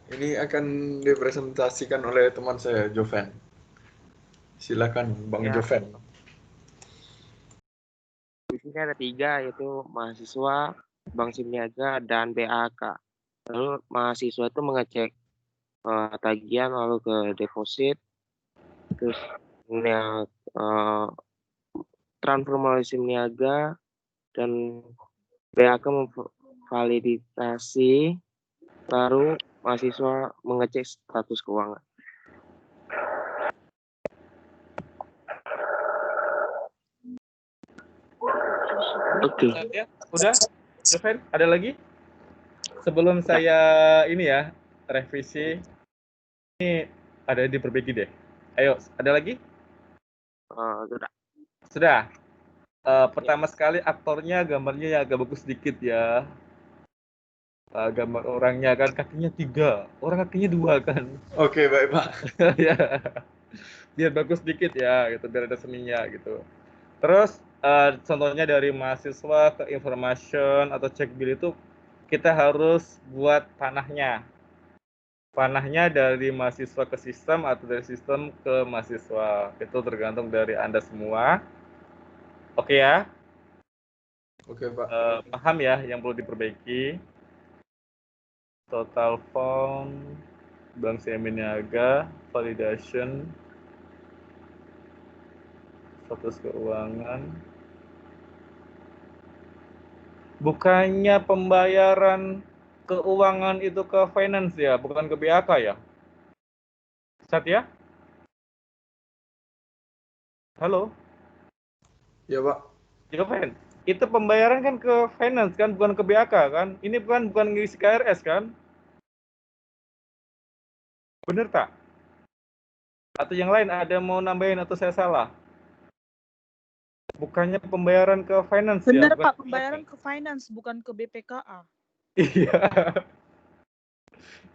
Ini akan dipresentasikan oleh teman saya, Joven. Silakan Bang Ya. Joven. Di sini ada 3, yaitu mahasiswa, Bank Simniaga, dan BAK. Lalu mahasiswa itu mengecek tagihan lalu ke deposit, terus transfer melalui Simniaga, dan BAK memvalidasi, baru mahasiswa mengecek status keuangan. Oke. Udah, Joven, ada lagi? Sebelum saya ini ya, revisi, ini ada diperbaiki deh. Ayo, ada lagi? Sudah. Pertama sekali aktornya gambarnya ya agak bagus sedikit ya. Gambar orangnya kan kakinya 3, orang kakinya 2 kan. Oke, baik Pak. Ya, biar bagus sedikit ya, gitu, biar ada seninya gitu. Terus contohnya dari mahasiswa ke information atau cek bill itu kita harus buat panahnya. Panahnya dari mahasiswa ke sistem atau dari sistem ke mahasiswa. Itu tergantung dari Anda semua. Oke ya? Oke Pak. Paham ya yang perlu diperbaiki? total fund, Bank CMB Niaga, validation, status keuangan. Bukannya pembayaran keuangan itu ke finance ya, bukan ke BAK ya? Satya? Halo? Ya, Pak. Ya, Fen. Itu pembayaran kan ke finance kan, bukan ke BAK kan? Ini bukan ngisi KRS kan? Bener tak? Atau yang lain ada mau nambahin atau saya salah? Bukannya pembayaran ke finance ya? Bener Bukan Pak, pembayaran ke finance bukan ke BPKA. Iya.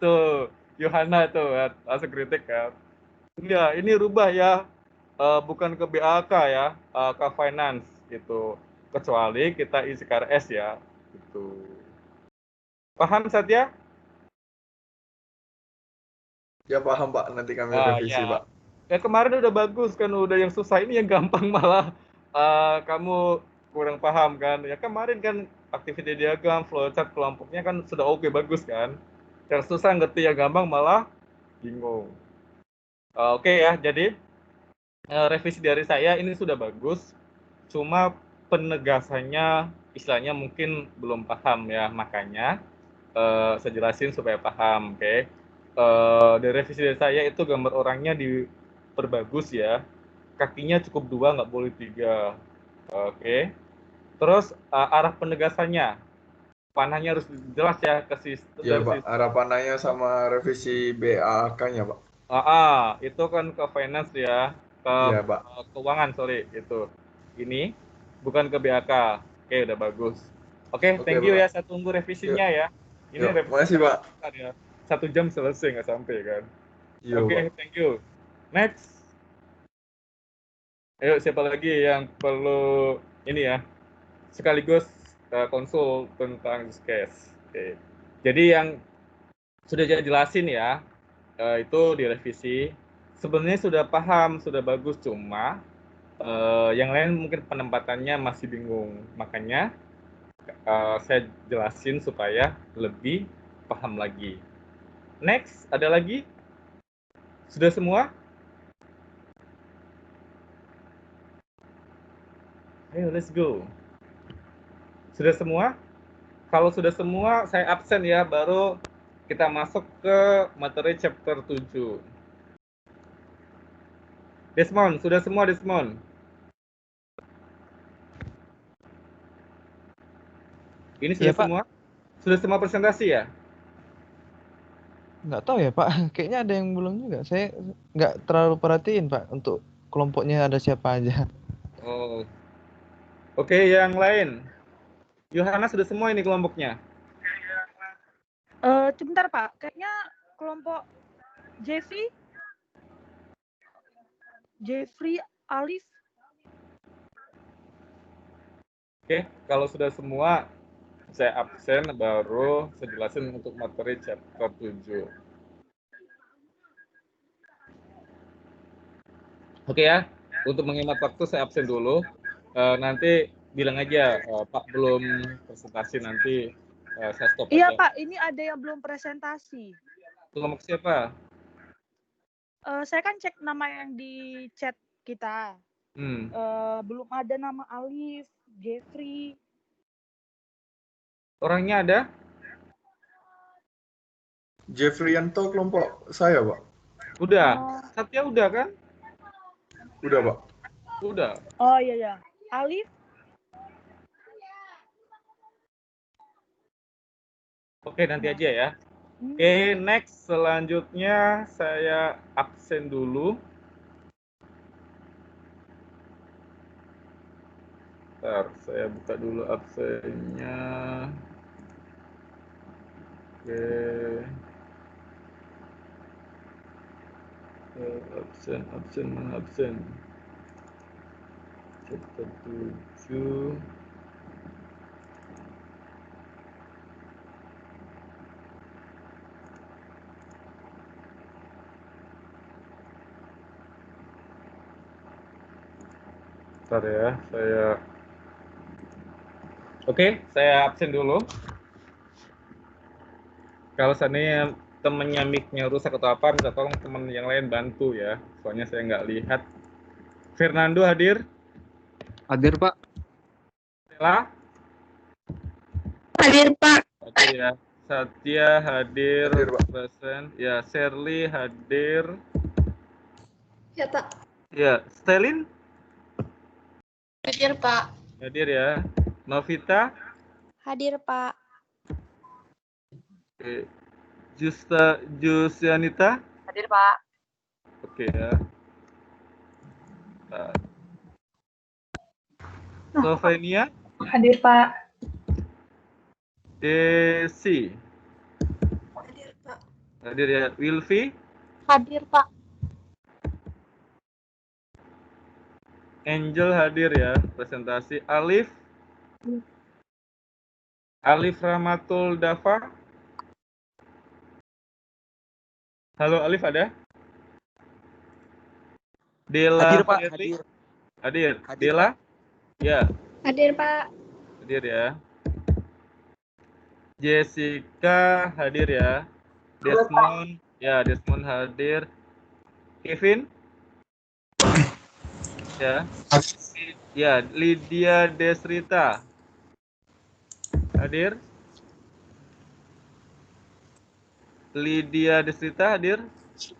Tuh, Yohana tuh langsung kritik kan. Iya, ini rubah ya. Bukan ke BAK ya, ke finance gitu. Kecuali kita isi KRS ya. Gitu. Paham Satya? Ya paham Pak, nanti kami revisi Ya. Pak. Ya kemarin udah bagus kan, udah yang susah ini yang gampang malah kamu kurang paham kan. Ya kemarin kan activity diagram, flowchart kelompoknya kan sudah oke, bagus kan. Yang susah ngerti, yang gampang malah bingung. Oke ya, jadi revisi dari saya ini sudah bagus. Cuma penegasannya istilahnya mungkin belum paham ya, makanya saya jelasin supaya paham, oke. Dari revisi dari saya itu gambar orangnya diperbagus ya, kakinya cukup 2, nggak boleh 3, oke. Terus arah penegasannya, panahnya harus jelas ya ke sistem. Ya Pak, arah panahnya sama revisi BAK-nya Pak. Itu kan ke finance ya, ke Ya Pak. keuangan, sorry, itu. Ini bukan ke BAK. Oke, udah bagus. Oke, thank you Pak. ya, saya tunggu revisinya ya. Ini revisi makasih Pak. Ya. 1 jam selesai, nggak sampai kan. Oke, thank you. Next. Ayo, siapa lagi yang perlu ini ya, sekaligus konsul tentang use case. Oke. Jadi yang sudah saya jelasin ya, itu direvisi. Sebenarnya sudah paham, sudah bagus, cuma yang lain mungkin penempatannya masih bingung. Makanya saya jelasin supaya lebih paham lagi. Next, ada lagi? Sudah semua? Ayo, let's go. Sudah semua? Kalau sudah semua, saya absen ya, baru kita masuk ke materi chapter 7. Desmond, sudah semua Desmond? Ini sudah Iya, Pak. semua? Sudah semua presentasi ya? Nggak tahu ya, Pak. Kayaknya ada yang belum juga. Saya nggak terlalu perhatiin, Pak, untuk kelompoknya ada siapa aja. Oh. Oke, yang lain. Yohana sudah semua ini kelompoknya? Sebentar, Pak. Kayaknya kelompok Jeffrey, Alif. Oke, kalau sudah semua, saya absen, baru saya jelasin untuk materi chapter 7. Oke ya, untuk menghemat waktu saya absen dulu. Nanti bilang aja, Pak belum presentasi, nanti saya stop Iya, aja. Pak, ini ada yang belum presentasi. Kelompok siapa? Saya kan cek nama yang di chat kita. Belum ada nama Alif, Jeffrey. Orangnya ada? Jeffrianto kelompok saya, Pak. Udah. Satya udah kan? Udah, Pak. Udah. Oh iya. Alif? Oke, nanti aja ya. Oke, next. Selanjutnya saya absen dulu. Bentar, saya buka dulu absennya. Oke. Absen mana absen? Chapter 7. Bentar ya, Oke, saya absen dulu. Kalau seandainya temennya mic-nya rusak atau apa, minta tolong teman yang lain bantu ya. Soalnya saya nggak lihat. Fernando hadir? Hadir, Pak. Stella? Hadir, Pak. Hadir ya. Satya hadir, present. Ya, Shirley hadir. Ya, Pak. Ya, Stelin? Hadir, Pak. Hadir ya. Novita? Hadir, Pak. Oke. Jusianita? Hadir, Pak. Oke ya. Slovenia? Hadir, Pak. Desi? Hadir, Pak. Hadir ya. Wilfi? Hadir, Pak. Angel hadir ya. Presentasi. Alif? Alif Rahmatul Dafa? Halo Alif ada? Dela Hadir, Pak. Firly? Hadir. Hadir. Hadir, Dela? Ya, Hadir, Pak. hadir ya. Jessica hadir ya. Desmond, ya Desmond hadir. Kevin? Ya. Ya, Lydia Desrita. Hadir? Lydia Desrita hadir?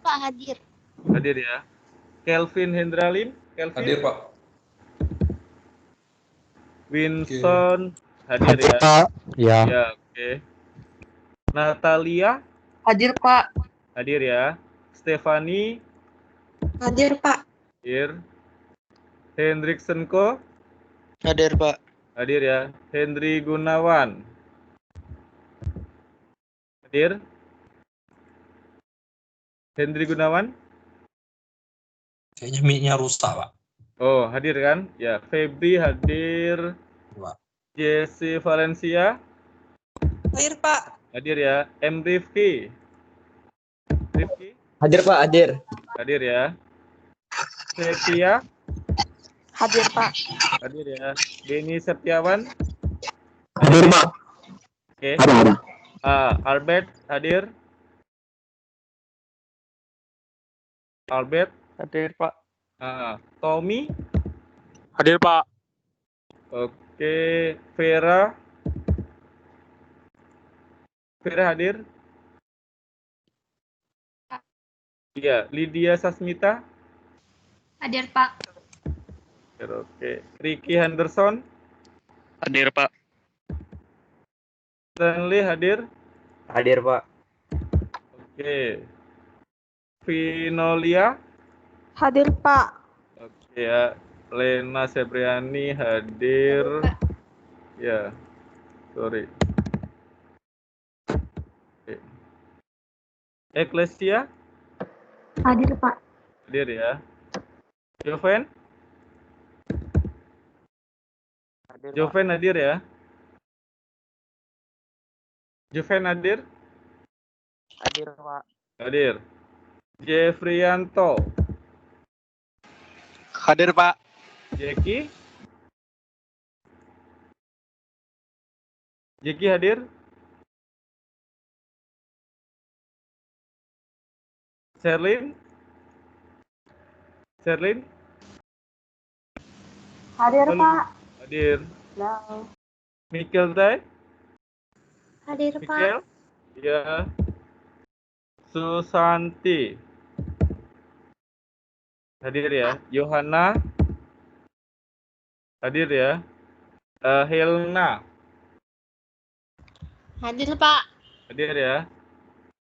Pak hadir. Hadir ya. Kelvin Hendralin? Kelvin? Hadir, Pak. Winston hadir ya. Pak. Ya. Ya, oke. Natalia Hadir, Pak. hadir ya. Stefani Hadir, Pak. hadir. Hendriksenko Hadir, Pak. hadir ya. Hendri Gunawan hadir. Hendri Gunawan? Kayaknya mic-nya rusak, Pak. Oh, hadir kan? Ya, Febri hadir. Pak. Jesse Valencia Hadir, Pak. hadir ya. M. Rifki? Rifki? Hadir, Pak. Hadir. Hadir ya. Setia? Hadir, Pak. Hadir ya. Denny Setiawan? Hadir, Pak. Oke. Ada. Albert hadir? Albert? Hadir, Pak. Tommy? Hadir, Pak. Oke. Vera? Vera hadir? Iya. Lydia Sasmita? Hadir, Pak. Oke. Ricky Henderson? Hadir, Pak. Stanley hadir? Hadir, Pak. Oke. Vinolia? Hadir, Pak. Oke ya. Lena Sebriani hadir. Ya. Sorry. Oke. Eklesia? Hadir, Pak. Hadir ya. Joven? Hadir, Pak. Joven hadir ya. Joven hadir? Hadir, Pak. Hadir. Jeffrianto? Hadir, Pak. Jeki? Jeki hadir? Sherlyn? Sherlyn? Hadir, Halo. Pak. Hadir. Halo. Michael Day? Hadir, Pak. Michael? Ya. Susanti? Hadir ya. Yohana? Hadir ya. Helena? Hadir, Pak. Hadir ya.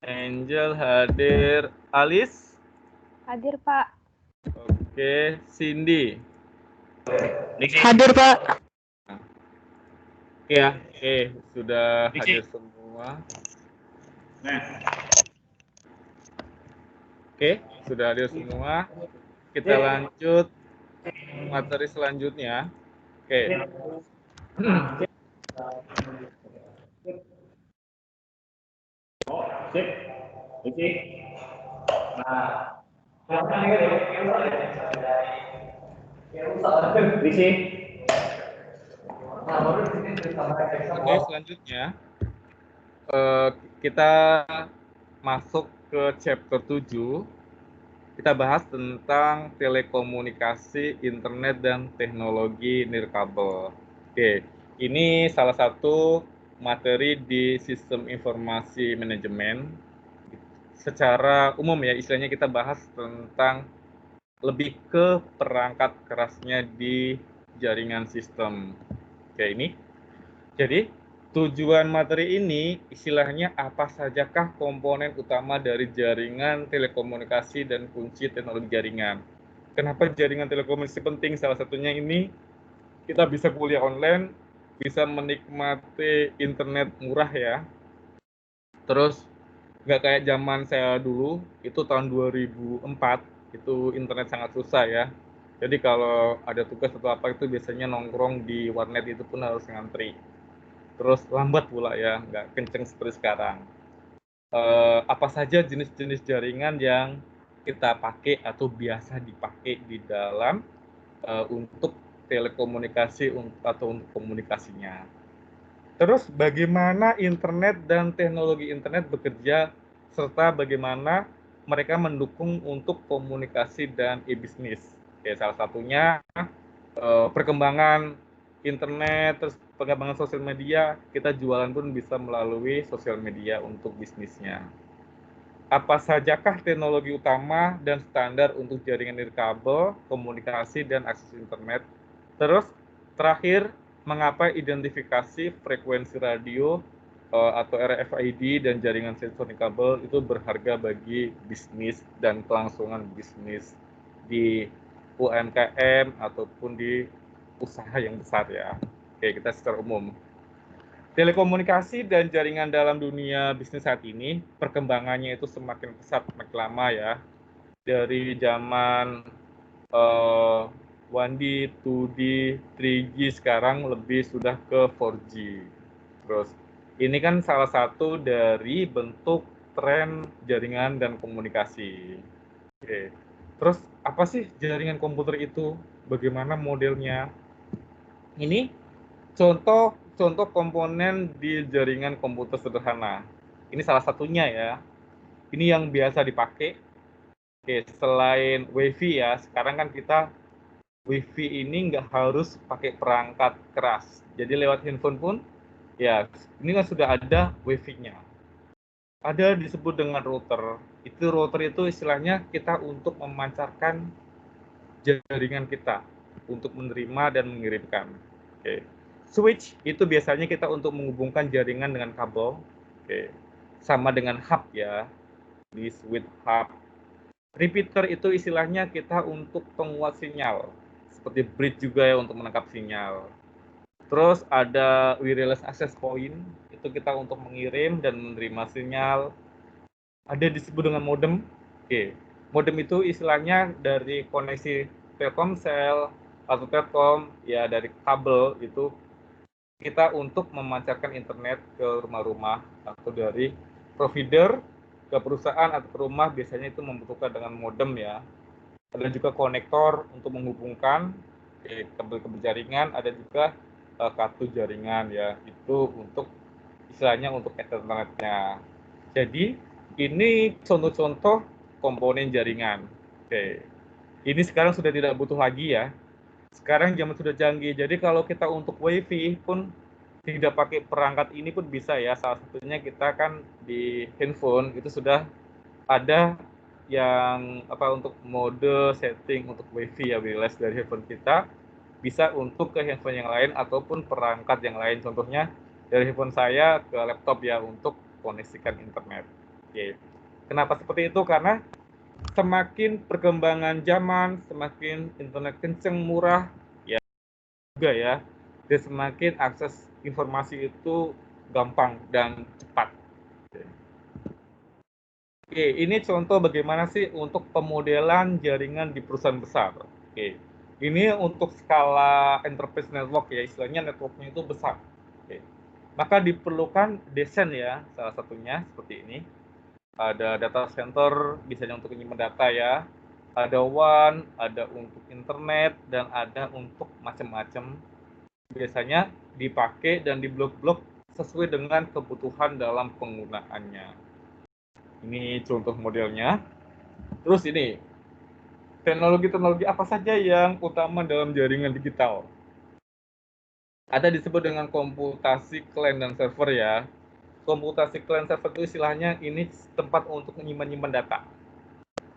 Angel hadir. Alice? Hadir, Pak. Oke. Cindy? Hadir, Pak. Ya, oke, sudah hadir semua. Oke, sudah hadir semua. Kita lanjut materi selanjutnya. Oke. Oke, selanjutnya kita masuk ke chapter 7. Kita bahas tentang telekomunikasi, internet, dan teknologi nirkabel. Oke, ini salah satu materi di sistem informasi manajemen. Secara umum ya, istilahnya kita bahas tentang lebih ke perangkat kerasnya di jaringan sistem. Oke, ini. Jadi, tujuan materi ini istilahnya apa sajakah komponen utama dari jaringan telekomunikasi dan kunci teknologi jaringan. Kenapa jaringan telekomunikasi penting? Salah satunya ini kita bisa kuliah online, bisa menikmati internet murah ya. Terus nggak kayak zaman saya dulu, itu tahun 2004, itu internet sangat susah ya. Jadi kalau ada tugas atau apa itu biasanya nongkrong di warnet itu pun harus ngantri. Terus lambat pula ya, nggak kenceng seperti sekarang. Apa saja jenis-jenis jaringan yang kita pakai atau biasa dipakai di dalam untuk telekomunikasi atau untuk komunikasinya. Terus bagaimana internet dan teknologi internet bekerja, serta bagaimana mereka mendukung untuk komunikasi dan e-bisnis. Ya, salah satunya perkembangan internet, terus perkembangan sosial media, kita jualan pun bisa melalui sosial media untuk bisnisnya. Apa sajakah teknologi utama dan standar untuk jaringan nirkabel, komunikasi, dan akses internet? Terus terakhir, mengapa identifikasi frekuensi radio atau RFID dan jaringan sensor nirkabel itu berharga bagi bisnis dan kelangsungan bisnis di UMKM ataupun di usaha yang besar ya. Oke, kita secara umum. Telekomunikasi dan jaringan dalam dunia bisnis saat ini, perkembangannya itu semakin pesat, semakin lama ya. Dari zaman 1D, 2D, 3G, sekarang lebih sudah ke 4G. Terus, ini kan salah satu dari bentuk tren jaringan dan komunikasi. Oke. Terus, apa sih jaringan komputer itu? Bagaimana modelnya? Ini contoh komponen di jaringan komputer sederhana. Ini salah satunya ya. Ini yang biasa dipakai. Oke, selain WiFi ya, sekarang kan kita WiFi ini nggak harus pakai perangkat keras. Jadi lewat handphone pun, ya ini kan sudah ada WiFi-nya. Ada disebut dengan router. Router itu istilahnya kita untuk memancarkan jaringan kita, untuk menerima dan mengirimkan. Oke. Switch itu biasanya kita untuk menghubungkan jaringan dengan kabel. Oke. Sama dengan hub ya, di switch hub. Repeater itu istilahnya kita untuk penguat sinyal, seperti bridge juga ya untuk menangkap sinyal. Terus ada wireless access point, itu kita untuk mengirim dan menerima sinyal. Ada disebut dengan modem. Oke. Modem itu istilahnya dari koneksi Telkomsel atau Telkom ya, dari kabel itu kita untuk memancarkan internet ke rumah-rumah, atau dari provider ke perusahaan atau ke rumah biasanya itu membutuhkan dengan modem ya. Ada juga konektor untuk menghubungkan kabel-kabel jaringan, ada juga kartu jaringan ya, itu untuk istilahnya untuk internetnya. Jadi ini contoh-contoh komponen jaringan. Oke. Ini sekarang sudah tidak butuh lagi ya. Sekarang zaman sudah canggih, jadi kalau kita untuk WiFi pun tidak pakai perangkat ini pun bisa ya. Salah satunya kita kan di handphone itu sudah ada yang untuk mode setting untuk WiFi ya, wireless dari handphone kita bisa untuk ke handphone yang lain ataupun perangkat yang lain. Contohnya dari handphone saya ke laptop ya, untuk koneksikan internet. Oke. Kenapa seperti itu? Karena semakin perkembangan zaman, semakin internet kenceng, murah, ya juga ya, dan semakin akses informasi itu gampang dan cepat. Oke, ini contoh bagaimana sih untuk pemodelan jaringan di perusahaan besar. Oke, ini untuk skala enterprise network ya, istilahnya networknya itu besar. Oke. Maka diperlukan desain ya, salah satunya seperti ini. Ada data center, biasanya untuk menyimpan data ya. Ada WAN, ada untuk internet, dan ada untuk macam-macam. Biasanya dipakai dan di blok-blok sesuai dengan kebutuhan dalam penggunaannya. Ini contoh modelnya. Terus ini, teknologi-teknologi apa saja yang utama dalam jaringan digital? Ada disebut dengan komputasi client dan server ya. Komputasi client server itu istilahnya ini tempat untuk menyimpan data.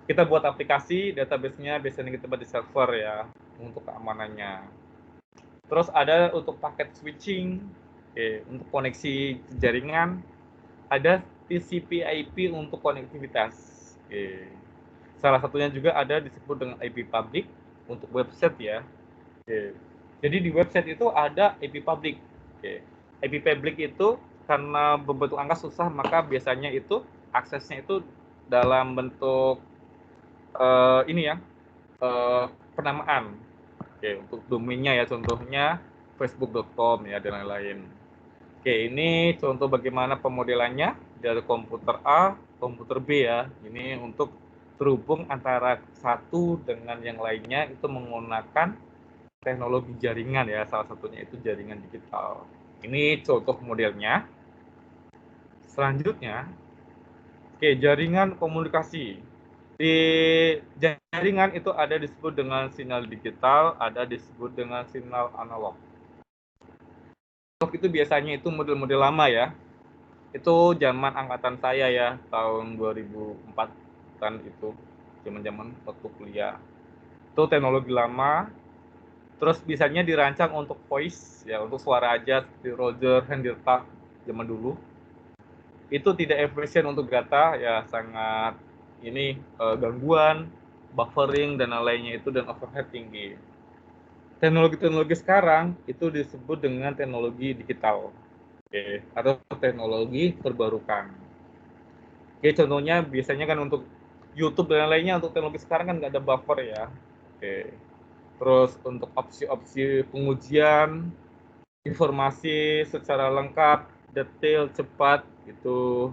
Kita buat aplikasi, database-nya biasanya kita buat di server ya, untuk keamanannya. Terus ada untuk paket switching, untuk koneksi jaringan. Ada TCP/IP untuk konektivitas. Salah satunya juga ada disebut dengan IP public untuk website ya. Jadi di website itu ada IP public. IP public itu karena berbentuk angka susah, maka biasanya itu aksesnya itu dalam bentuk ini ya, penamaan. Untuk domainnya ya, contohnya facebook.com ya dan lain-lain. Ini contoh bagaimana pemodelannya dari komputer A, komputer B ya. Ini untuk terhubung antara satu dengan yang lainnya itu menggunakan teknologi jaringan ya, salah satunya itu jaringan digital. Ini contoh modelnya. Selanjutnya, jaringan komunikasi. Di jaringan itu ada disebut dengan sinyal digital, ada disebut dengan sinyal analog. Itu biasanya itu model-model lama ya. Itu zaman angkatan saya ya, tahun 2004-an itu, zaman-zaman waktu kuliah. Itu teknologi lama. Terus biasanya dirancang untuk voice ya, untuk suara aja seperti Roger Henderson zaman dulu. Itu tidak efisien untuk data ya, sangat ini gangguan, buffering dan lainnya itu, dan overhead tinggi. Teknologi-teknologi sekarang itu disebut dengan teknologi digital, atau teknologi terbarukan. Contohnya biasanya kan untuk YouTube dan lainnya, untuk teknologi sekarang kan nggak ada buffer ya. Terus untuk opsi-opsi pengujian informasi secara lengkap, detail, cepat itu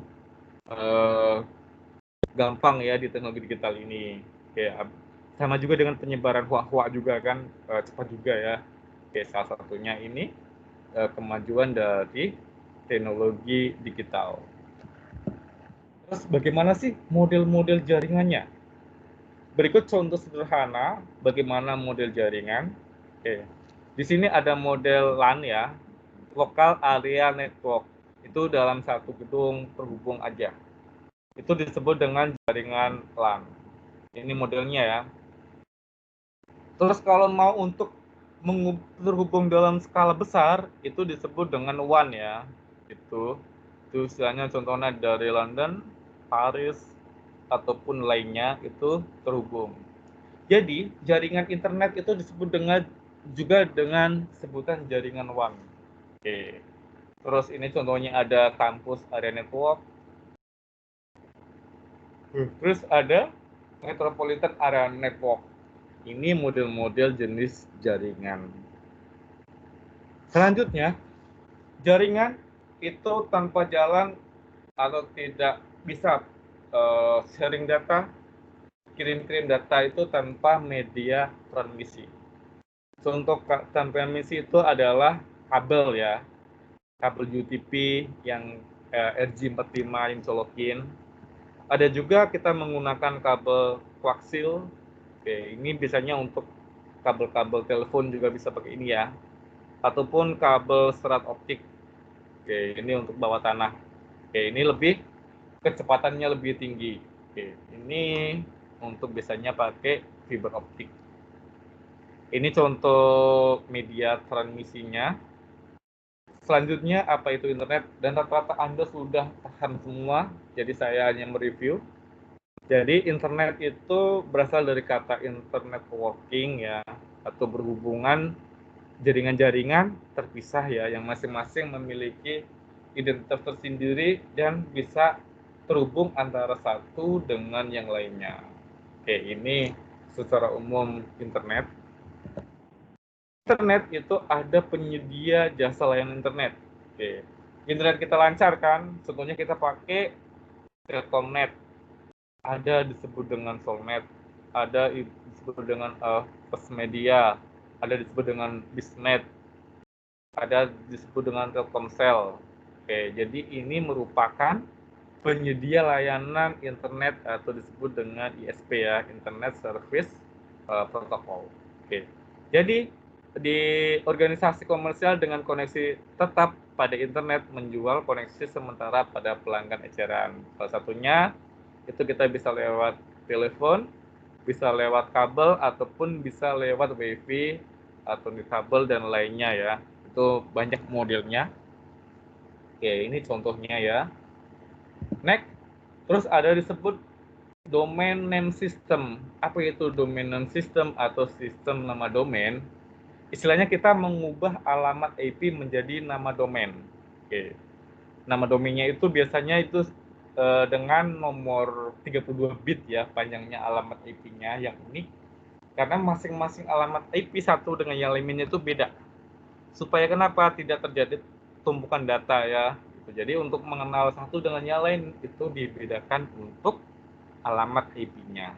gampang ya di teknologi digital ini. Sama juga dengan penyebaran hoax juga kan cepat juga ya. Salah satunya ini kemajuan dari teknologi digital. Terus bagaimana sih model-model jaringannya? Berikut contoh sederhana bagaimana model jaringan. Di sini ada model LAN ya, Local Area Network. Itu dalam satu gedung terhubung aja. Itu disebut dengan jaringan LAN. Ini modelnya ya. Terus kalau mau untuk terhubung dalam skala besar, itu disebut dengan WAN ya. Itu istilahnya contohnya dari London, Paris, ataupun lainnya itu terhubung. Jadi jaringan internet itu disebut juga dengan sebutan jaringan WAN. Terus ini contohnya ada campus area network. Terus ada metropolitan area network. Ini model-model jenis jaringan. Selanjutnya, jaringan itu tanpa jalan atau tidak bisa sharing data, kirim-kirim data itu tanpa media transmisi. Contoh transmisi itu adalah kabel ya, kabel UTP yang RJ45 yang colokin. Ada juga kita menggunakan kabel koaksial. Ini biasanya untuk kabel-kabel telepon juga bisa pakai ini ya, ataupun kabel serat optik. Ini untuk bawah tanah. Ini lebih kecepatannya lebih tinggi. Ini untuk biasanya pakai fiber optik. Ini contoh media transmisinya. Selanjutnya apa itu internet, dan rata-rata Anda sudah paham semua, jadi saya hanya mereview. Jadi internet itu berasal dari kata internet working ya, atau berhubungan jaringan-jaringan terpisah ya, yang masing-masing memiliki identitas tersendiri dan bisa terhubung antara satu dengan yang lainnya. Ini secara umum internet. Internet itu ada penyedia jasa layanan internet. Internet kita lancarkan, contohnya kita pakai Telkomnet, ada disebut dengan Solnet, ada disebut dengan Pesmedia, ada disebut dengan Bisnet, ada disebut dengan Telkomsel. Oke, jadi ini merupakan penyedia layanan internet atau disebut dengan ISP ya, Internet Service Protocol. Oke, jadi di organisasi komersial dengan koneksi tetap pada internet menjual koneksi sementara pada pelanggan eceran. Salah satunya itu kita bisa lewat telepon, bisa lewat kabel, ataupun bisa lewat WiFi atau kabel dan lainnya ya. Itu banyak modelnya. Oke, ini contohnya ya. Next, terus ada disebut domain name system. Apa itu domain name system atau sistem nama domain? Istilahnya kita mengubah alamat IP menjadi nama domain. Oke. Nama domainnya itu biasanya itu dengan nomor 32 bit ya, panjangnya alamat IP-nya yang unik. Karena masing-masing alamat IP satu dengan yang lainnya itu beda. Supaya kenapa? Tidak terjadi tumpukan data ya. Jadi untuk mengenal satu dengan yang lain itu dibedakan untuk alamat IP-nya.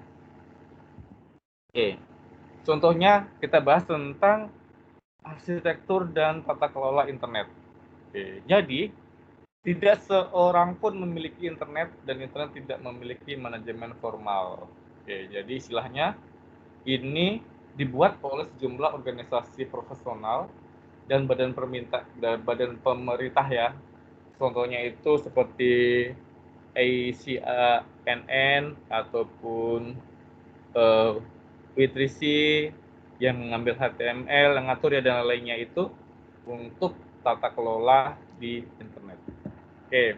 Oke. Contohnya kita bahas tentang arsitektur dan tata kelola internet. Oke. Jadi tidak seorang pun memiliki internet dan internet tidak memiliki manajemen formal. Oke, jadi istilahnya ini dibuat oleh sejumlah organisasi profesional dan badan pemerintah ya. Contohnya itu seperti ACNN ataupun W3C yang mengambil HTML, yang ngatur ya dan lainnya itu untuk tata kelola di internet. Oke,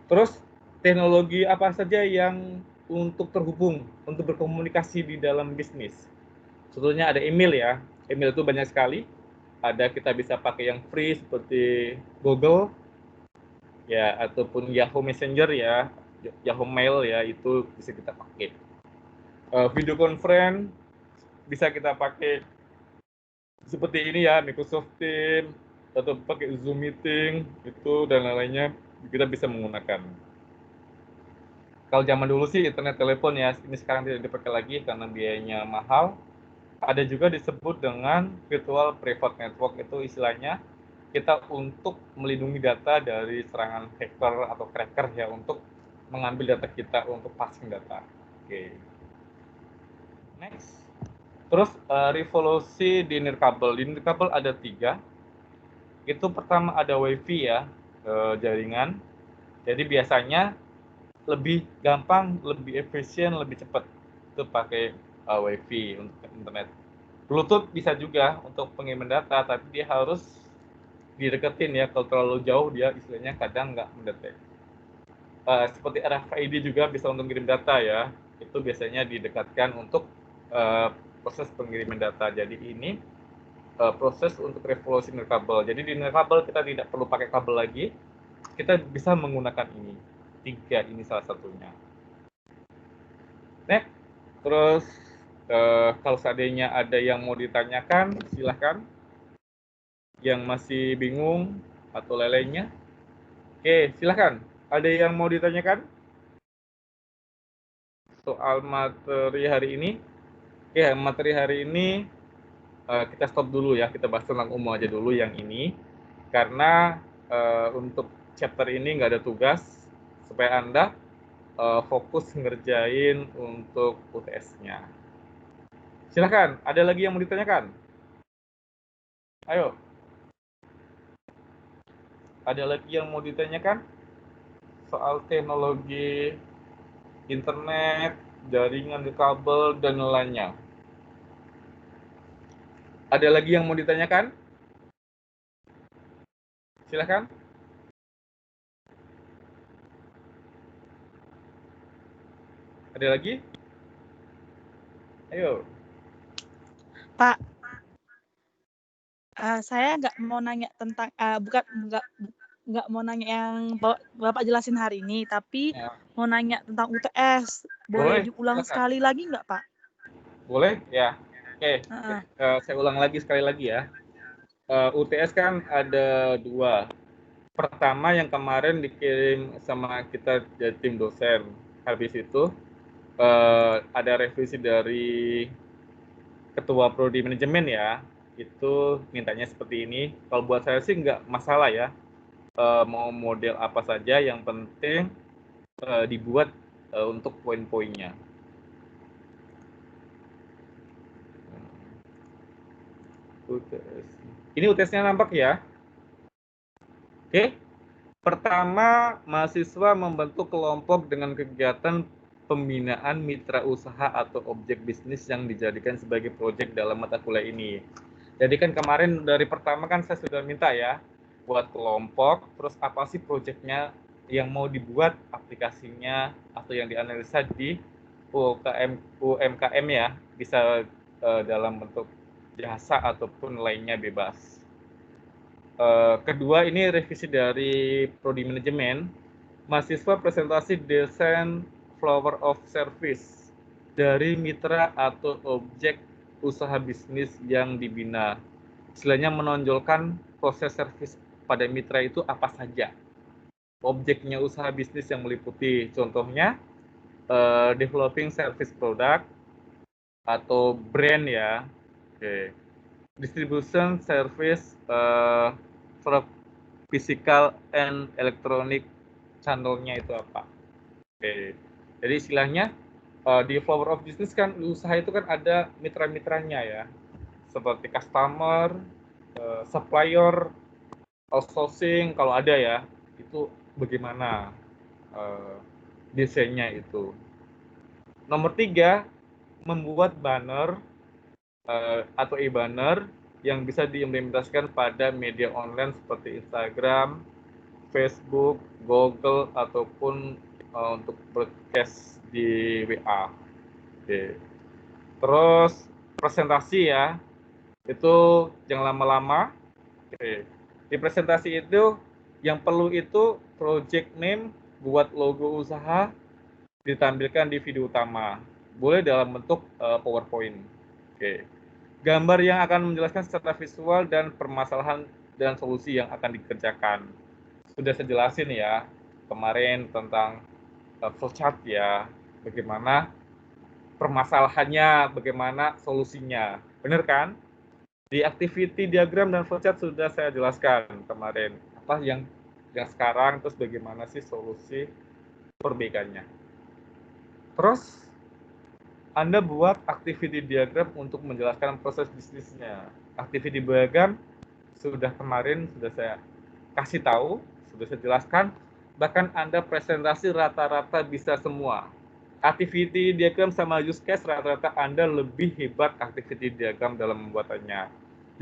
terus teknologi apa saja yang untuk terhubung, untuk berkomunikasi di dalam bisnis? Contohnya ada email ya, email itu banyak sekali. Ada kita bisa pakai yang free seperti Google, ya ataupun Yahoo Messenger ya, Yahoo Mail ya itu bisa kita pakai. Video conference bisa kita pakai seperti ini ya, Microsoft Teams atau pakai Zoom meeting itu dan lain-lainnya kita bisa menggunakan. Kalau zaman dulu sih internet telepon ya, ini sekarang tidak dipakai lagi karena biayanya mahal. Ada juga disebut dengan virtual private network, itu istilahnya kita untuk melindungi data dari serangan hacker atau cracker ya, untuk mengambil data kita untuk passing data. Oke. Next. Terus revolusi di nirkabel. Di nirkabel ada 3. Itu pertama ada WiFi ya, jaringan. Jadi biasanya lebih gampang, lebih efisien, lebih cepat itu pakai WiFi untuk internet. Bluetooth bisa juga untuk pengiriman data, tapi dia harus dideketin ya. Kalau terlalu jauh dia istilahnya kadang nggak mendetek. Seperti RFID juga bisa untuk mengirim data ya. Itu biasanya didekatkan untuk proses pengiriman data. Jadi ini proses untuk revolusi nirkabel. Jadi di nirkabel kita tidak perlu pakai kabel lagi, kita bisa menggunakan ini. 3 ini salah satunya. Next, terus kalau seandainya ada yang mau ditanyakan, silahkan. Yang masih bingung atau lainnya, oke silahkan. Ada yang mau ditanyakan soal materi hari ini? Oke, materi hari ini kita stop dulu ya, kita bahas tentang umum aja dulu yang ini, karena untuk chapter ini nggak ada tugas, supaya Anda fokus ngerjain untuk UTS-nya. Silahkan, ada lagi yang mau ditanyakan? Ayo. Ada lagi yang mau ditanyakan? Soal teknologi internet, jaringan di kabel, dan lainnya. Ada lagi yang mau ditanyakan? Silahkan. Ada lagi? Ayo. Pak, saya nggak mau nanya tentang, nggak mau nanya yang Bapak jelasin hari ini, tapi ya, mau nanya tentang UTS. Boleh diulang sekali lagi nggak, Pak? Boleh, ya. Oke, saya ulang lagi sekali lagi ya. UTS kan ada 2. Pertama yang kemarin dikirim sama kita dari tim dosen. Habis itu ada revisi dari Ketua Prodi Manajemen ya. Itu mintanya seperti ini. Kalau buat saya sih nggak masalah ya. mau model apa saja, yang penting dibuat untuk poin-poinnya. Ini UTS-nya nampak ya. Oke. Pertama, mahasiswa membentuk kelompok dengan kegiatan pembinaan mitra usaha atau objek bisnis yang dijadikan sebagai proyek dalam mata kuliah ini. Jadi kan kemarin dari pertama kan saya sudah minta ya, buat kelompok, terus apa sih proyeknya yang mau dibuat, aplikasinya, atau yang dianalisa di UMKM ya, bisa dalam bentuk jasa ataupun lainnya bebas. Kedua, ini revisi dari Prodi Manajemen. Mahasiswa presentasi desain flower of service dari mitra atau objek usaha bisnis yang dibina. Istilahnya menonjolkan proses servis pada mitra itu apa saja. Objeknya usaha bisnis yang meliputi, contohnya developing service product atau brand ya. Oke. Distribution service for physical and electronic channelnya itu apa? Oke. Jadi istilahnya di flower of business kan usaha itu kan ada mitra-mitranya ya, seperti customer, supplier, outsourcing kalau ada ya, itu bagaimana desainnya itu. Nomor 3, membuat banner atau e-banner yang bisa diimplementasikan pada media online seperti Instagram, Facebook, Google, ataupun untuk broadcast di WA. Oke. Terus presentasi ya, itu jangan lama-lama. Oke. Di presentasi itu yang perlu itu project name, buat logo usaha, ditampilkan di video utama. Boleh dalam bentuk PowerPoint. Oke. Gambar yang akan menjelaskan secara visual dan permasalahan dan solusi yang akan dikerjakan. Sudah saya jelasin ya kemarin tentang flowchart ya, bagaimana permasalahannya, bagaimana solusinya. Benar kan? Di activity diagram dan flowchart sudah saya jelaskan kemarin. Apa yang sekarang, terus bagaimana sih solusi perbaikannya. Terus Anda buat activity diagram untuk menjelaskan proses bisnisnya. Activity diagram sudah kemarin sudah saya kasih tahu, sudah saya jelaskan. Bahkan Anda presentasi rata-rata bisa semua. Activity diagram sama use case rata-rata Anda lebih hebat activity diagram dalam membuatannya.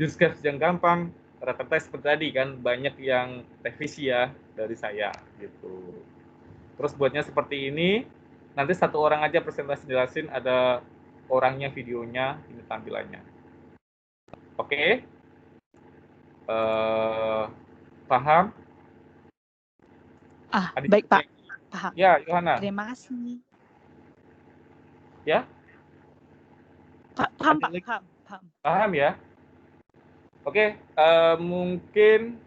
Use case yang gampang, rata-rata seperti tadi kan, banyak yang revisi ya dari saya gitu. Terus buatnya seperti ini. Nanti satu orang aja presentasi jelasin, ada orangnya, videonya, ini tampilannya. Oke? Paham? Baik Pak. Paham. Ya, Yohana. Terima kasih. Ya? Paham Pak, paham. Paham ya? Oke, mungkin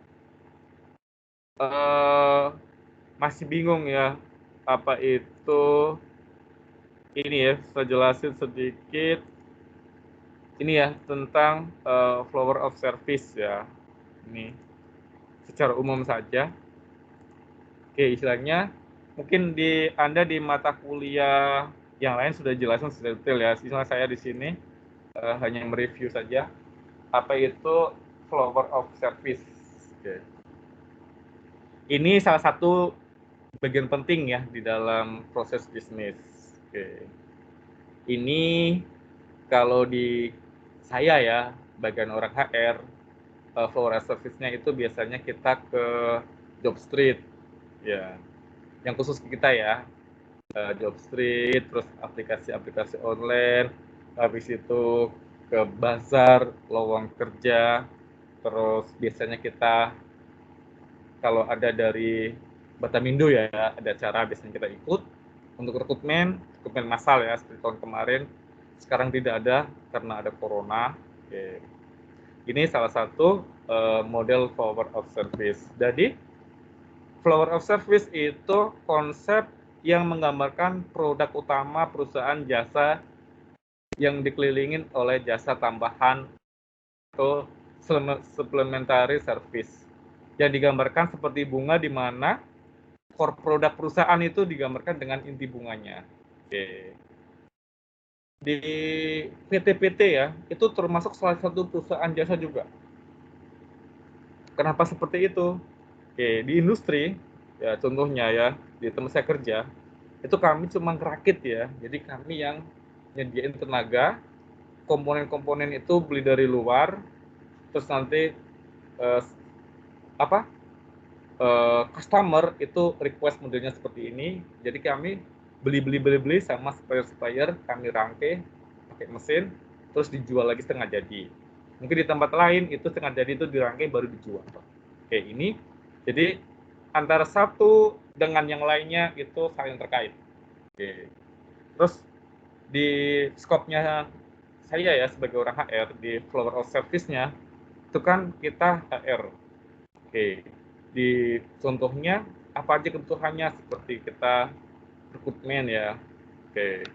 masih bingung ya, apa itu ini ya, saya jelasin sedikit ini ya tentang flower of service ya, ini secara umum saja. Oke, istilahnya mungkin Anda di mata kuliah yang lain sudah jelasin secara detail ya, istilah saya di sini hanya mereview saja apa itu flower of service. Oke. Ini salah satu bagian penting ya di dalam proses bisnis. Oke. Ini kalau di saya ya, bagian orang HR, flower service-nya itu biasanya kita ke job street, ya, yang khusus kita ya, job street, terus aplikasi-aplikasi online, habis itu ke bazar, lowong kerja, terus biasanya kita kalau ada dari Batamindo ya, ada acara biasanya kita ikut untuk rekrutmen massal ya, seperti tahun kemarin. Sekarang tidak ada karena ada corona. Oke. Ini salah satu model flower of service. Jadi flower of service itu konsep yang menggambarkan produk utama perusahaan jasa yang dikelilingin oleh jasa tambahan atau supplementary service. yang digambarkan seperti bunga di mana core produk perusahaan itu digambarkan dengan inti bunganya. Oke. Di PT-PT ya, itu termasuk salah satu perusahaan jasa juga. Kenapa seperti itu? Oke, di industri, ya contohnya ya, di tempat saya kerja, itu kami cuma ngerakit ya. Jadi kami yang nyediain tenaga, komponen-komponen itu beli dari luar, terus nanti customer itu request modelnya seperti ini. Jadi kami beli sama supplier, kami rangkai pakai mesin, terus dijual lagi setengah jadi. Mungkin di tempat lain itu setengah jadi itu dirangkai baru dijual. Oke, ini jadi antara satu dengan yang lainnya itu saling terkait. Oke. Terus di skopnya saya ya sebagai orang HR di flow of service-nya itu kan kita HR. Oke. Di contohnya apa aja kebutuhannya seperti kita rekrutmen ya. Oke.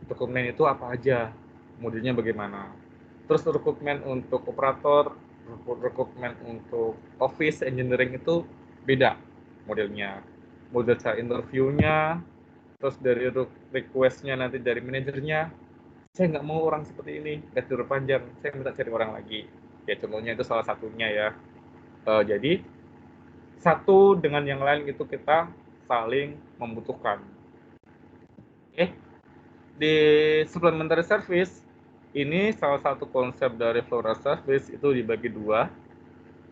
Rekrutmen itu apa aja? Modelnya bagaimana? Terus rekrutmen untuk operator, rekrutmen untuk office engineering itu beda modelnya. Model cara interviewnya, terus dari request-nya nanti dari manajernya, saya nggak mau orang seperti ini, gaji panjang, saya minta cari orang lagi. Ya contohnya itu salah satunya ya. Jadi satu dengan yang lain itu kita saling membutuhkan. Oke. Di supplementary service ini salah satu konsep dari floral service itu dibagi dua.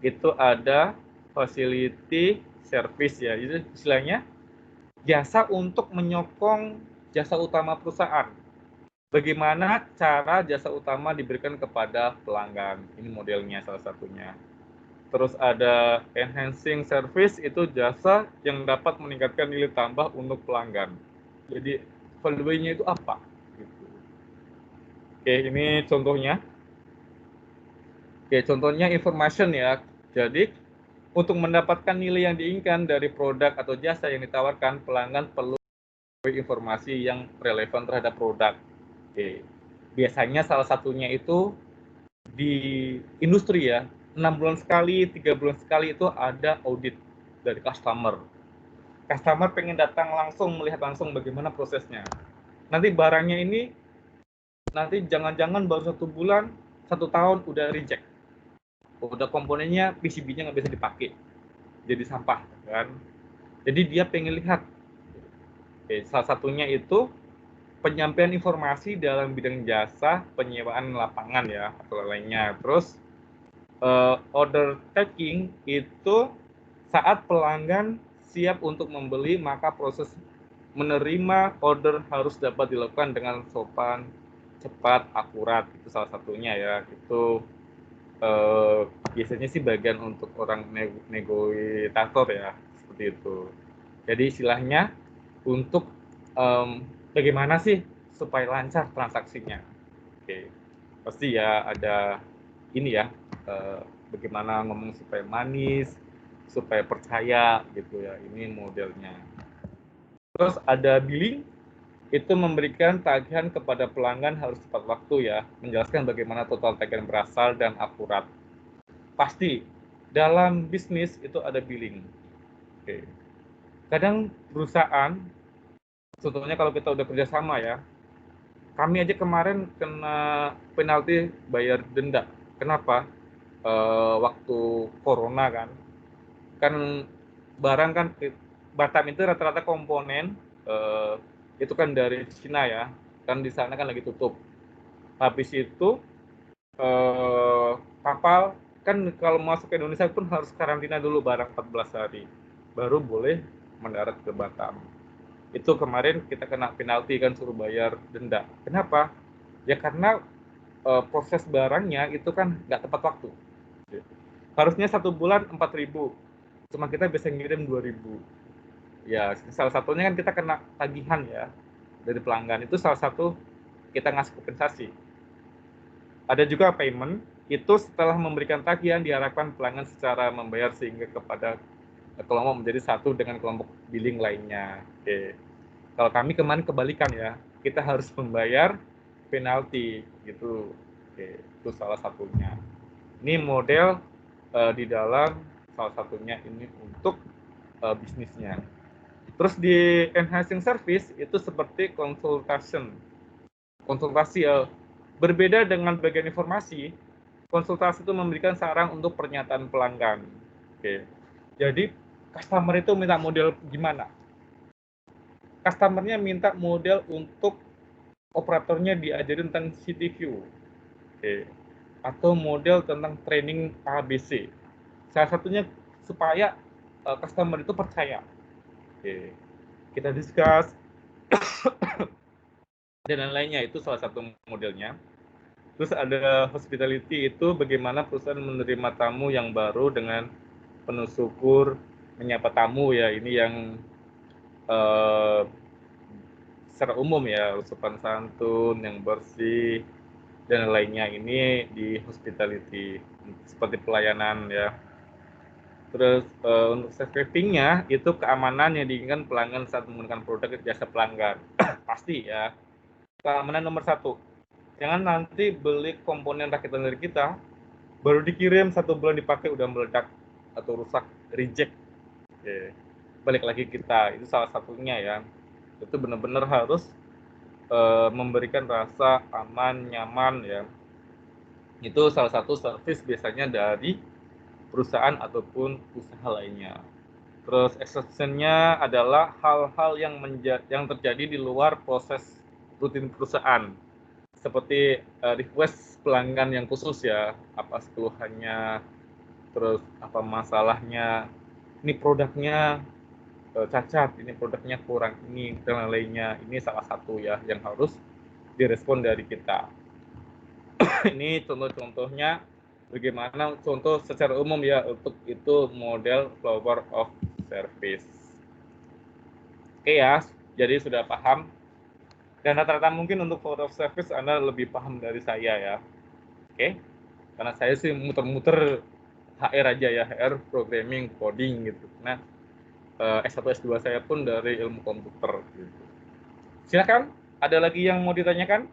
Itu ada facility service ya. Itu istilahnya jasa untuk menyokong jasa utama perusahaan. Bagaimana cara jasa utama diberikan kepada pelanggan. Ini modelnya salah satunya. Terus ada enhancing service, itu jasa yang dapat meningkatkan nilai tambah untuk pelanggan. Jadi value-nya itu apa? Gitu. Oke, ini contohnya. Oke, contohnya information ya. Jadi untuk mendapatkan nilai yang diinginkan dari produk atau jasa yang ditawarkan, pelanggan perlu informasi yang relevan terhadap produk. Oke. Biasanya salah satunya itu di industri ya, 6 bulan sekali, 3 bulan sekali itu ada audit dari customer. Customer pengen datang langsung, melihat langsung bagaimana prosesnya. Nanti barangnya ini, nanti jangan-jangan baru 1 bulan, 1 tahun udah reject. Udah komponennya, PCB-nya nggak bisa dipakai. Jadi sampah, kan. Jadi dia pengen lihat. Oke, salah satunya itu penyampaian informasi dalam bidang jasa penyewaan lapangan ya, atau lainnya. Terus order taking itu saat pelanggan siap untuk membeli, maka proses menerima order harus dapat dilakukan dengan sopan, cepat, akurat. Itu salah satunya ya. Itu biasanya sih bagian untuk orang negosiator ya, seperti itu. Jadi istilahnya untuk bagaimana sih supaya lancar transaksinya. Oke, pasti ya ada ini ya, bagaimana ngomong supaya manis, supaya percaya gitu ya, ini modelnya. Terus ada billing, itu memberikan tagihan kepada pelanggan harus tepat waktu ya, menjelaskan bagaimana total tagihan berasal dan akurat. Pasti dalam bisnis itu ada billing. Oke. Kadang perusahaan, contohnya kalau kita udah kerjasama ya, kami aja kemarin kena penalti bayar denda. Kenapa? Waktu corona kan barang kan Batam itu rata-rata komponen itu kan dari Cina ya, kan di sana kan lagi tutup. Habis itu kapal kan kalau masuk ke Indonesia pun harus karantina dulu barang 14 hari, baru boleh mendarat ke Batam. Itu kemarin kita kena penalti kan, suruh bayar denda. Kenapa? Ya karena proses barangnya itu kan nggak tepat waktu. Harusnya 1 bulan 4.000, cuma kita bisa ngirim 2.000. Ya salah satunya kan kita kena tagihan ya dari pelanggan, itu salah satu kita ngasih kompensasi. Ada juga payment, itu setelah memberikan tagihan diharapkan pelanggan secara membayar sehingga kepada kelompok menjadi satu dengan kelompok billing lainnya. Oke. Kalau kami kemarin kebalikan ya, kita harus membayar penalti gitu. Oke, itu salah satunya. Ini model di dalam salah satunya ini untuk bisnisnya. Terus di enhancing service itu seperti konsultasi berbeda dengan bagian informasi. Konsultasi itu memberikan saran untuk pernyataan pelanggan. Oke. Jadi customer itu minta model gimana? Customernya minta model untuk operatornya diajarin tentang CityView. Oke. Atau model tentang training ABC. Salah satunya supaya customer itu percaya. Oke. Kita discuss dan lain-lainnya, itu salah satu modelnya. Terus ada hospitality, itu bagaimana perusahaan menerima tamu yang baru dengan penuh syukur, menyapa tamu ya, ini yang secara umum ya, sopan santun, yang bersih dan lainnya, ini di hospitality seperti pelayanan ya. Terus untuk safety-nya itu keamanan yang diinginkan pelanggan saat menggunakan produk jasa pelanggan. Pasti ya. Keamanan nomor 1. Jangan nanti beli komponen rakitan dari kita, baru dikirim 1 bulan dipakai udah meledak atau rusak, reject. Oke. Balik lagi kita, itu salah satunya ya. Itu benar-benar harus memberikan rasa aman, nyaman ya. Itu salah satu service biasanya dari perusahaan ataupun usaha lainnya. Terus exception-nya adalah hal-hal yang terjadi di luar proses rutin perusahaan, seperti request pelanggan yang khusus ya, apa keluhannya, terus apa masalahnya, ini produknya cacat, ini produknya kurang ini, dan lainnya. Ini salah satu ya yang harus direspon dari kita. Ini contoh-contohnya. Bagaimana contoh secara umum ya untuk itu model flower of service. Oke ya, jadi sudah paham. Dan rata-rata mungkin untuk flower of service Anda lebih paham dari saya ya. Oke, karena saya sih muter-muter HR aja ya, HR, programming, coding gitu. Nah, S1, S2 saya pun dari ilmu komputer gitu. Silakan, ada lagi yang mau ditanyakan?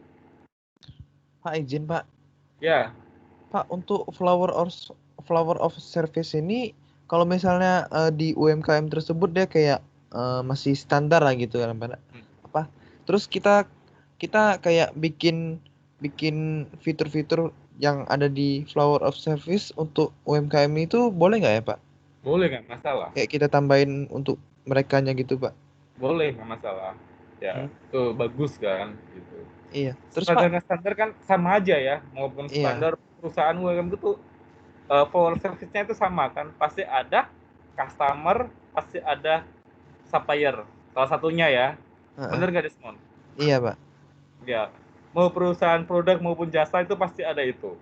Pak, izin Pak. Ya. Pak, untuk flower of service ini kalau misalnya di UMKM tersebut dia kayak masih standar lah gitu kan Pak. Apa? Terus kita kayak bikin fitur-fitur yang ada di flower of service untuk UMKM itu boleh nggak ya Pak? Boleh, nggak masalah. Kayak kita tambahin untuk merekanya gitu Pak. Boleh, nggak masalah. Ya, itu bagus kan gitu. Iya. Terus standar kan sama aja ya, maupun standar perusahaan UMKM itu flower service-nya itu sama kan, pasti ada customer, pasti ada supplier, salah satunya ya. Bener nggak Desmond? Iya Pak. Ya, mau perusahaan produk maupun jasa itu pasti ada itu.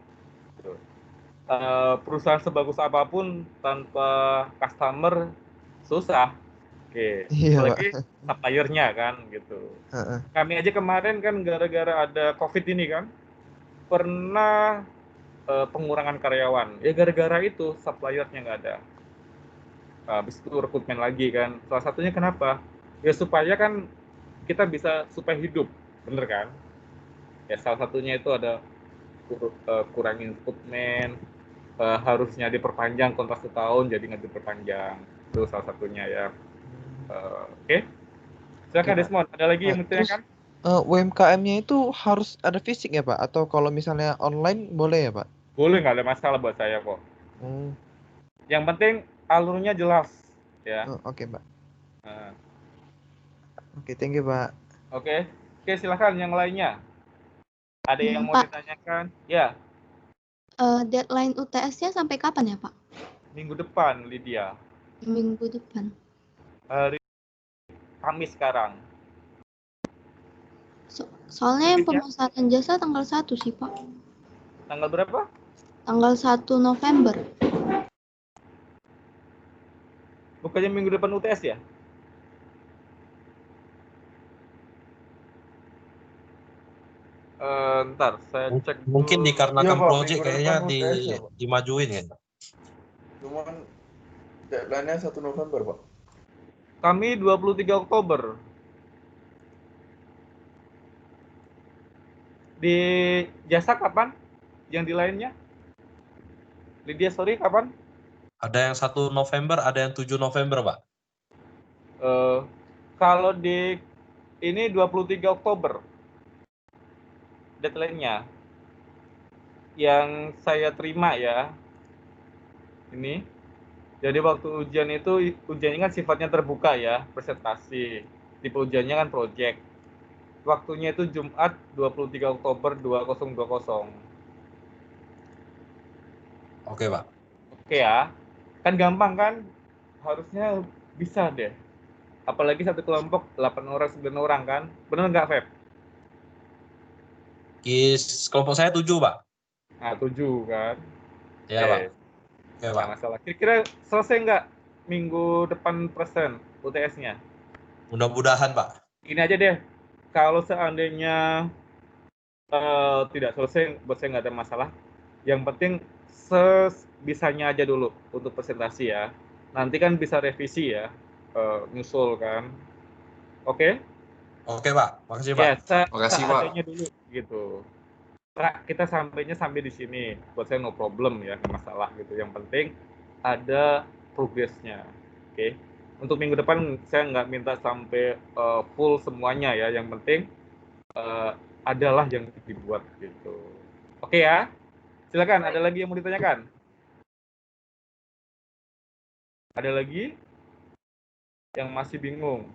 Perusahaan sebagus apapun tanpa customer susah. Oke, apalagi supplier-nya kan gitu. Kami aja kemarin kan gara-gara ada COVID ini kan, pernah pengurangan karyawan. Ya gara-gara itu supplier-nya nggak ada. Habis itu rekrutmen lagi kan. Salah satunya kenapa? Ya supaya kan kita bisa supaya hidup, bener kan? Ya salah satunya itu ada kurangin rekrutmen, harusnya diperpanjang kontrak 1 tahun jadi nggak diperpanjang. Itu salah satunya ya. Oke. Silakan Desmond, ada lagi yang ditanyakan? UMKM-nya itu harus ada fisik ya Pak? Atau kalau misalnya online boleh ya Pak? Boleh, nggak ada masalah buat saya kok. Yang penting alurnya jelas ya. Oke Pak. Oke, thank you Pak. Oke, silakan yang lainnya. Ada yang mau ditanyakan? Ya. Deadline UTS-nya sampai kapan ya Pak? Minggu depan, Lydia. Minggu depan. Hari Kamis sekarang. Soalnya yang pemasaran jasa tanggal 1 sih Pak. Tanggal berapa? Tanggal 1 November. Bukannya minggu depan UTS ya? Ntar saya cek. Mungkin dikarenakan project kayaknya dimajuin kan. Cuman deadline-nya 1 November, Pak. Kami 23 Oktober. Di jasa kapan? Yang di lainnya? Lydia, sorry, kapan? Ada yang 1 November, ada yang 7 November, Pak. Kalau di ini 23 Oktober deadline-nya. Yang saya terima ya. Ini. Jadi waktu ujian itu, ujiannya kan sifatnya terbuka ya, presentasi. Tipe ujiannya kan project. Waktunya itu Jumat 23 Oktober 2020. Oke, Pak. Oke ya. Kan gampang kan? Harusnya bisa deh. Apalagi satu kelompok 8 orang, 9 orang kan? Bener nggak, Feb? Kelompok saya 7, Pak. Nah, 7 kan? Iya, Pak. Oke, Pak. Nggak masalah. Kira-kira selesai nggak minggu depan persen UTS-nya? Mudah-mudahan, Pak. Ini aja deh. Kalau seandainya tidak selesai, buat saya nggak ada masalah. Yang penting sebisanya aja dulu untuk presentasi ya. Nanti kan bisa revisi ya, nyusul kan. Oke? Oke, Pak. Makasih, Pak. Ya, Makasih, Pak. seadanya dulu gitu. Kita sampai di sini. Buat saya no problem ya, nggak masalah gitu. Yang penting ada progresnya. Oke. Untuk minggu depan saya nggak minta sampai full semuanya ya. Yang penting adalah yang dibuat gitu. Oke ya. Silakan. Ada lagi yang mau ditanyakan? Ada lagi yang masih bingung?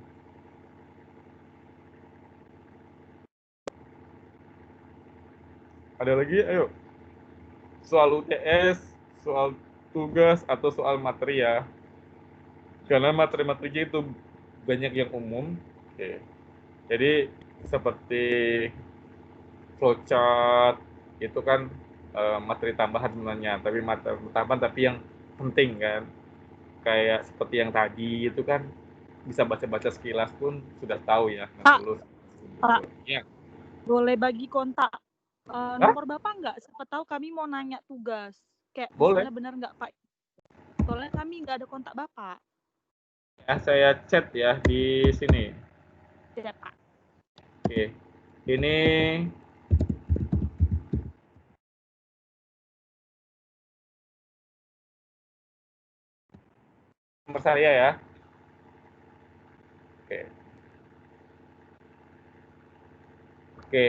Ada lagi? Ayo. Soal UTS, soal tugas, atau soal materi ya. Karena materi-materinya itu banyak yang umum. Oke. Jadi seperti flowchart itu kan materi tambahan sebenarnya, tapi materi tambahan tapi yang penting kan. Kayak seperti yang tadi itu kan bisa baca-baca sekilas pun sudah tahu ya. Pak, Ya. boleh bagi kontak nomor Bapak nggak? Siapa tahu kami mau nanya tugas. Kayak Boleh. misalnya benar nggak Pak? Soalnya kami nggak ada kontak Bapak. Ya, saya chat ya di sini. Ya, Pak. Oke. Ini nomor saya ya. Oke. Oke.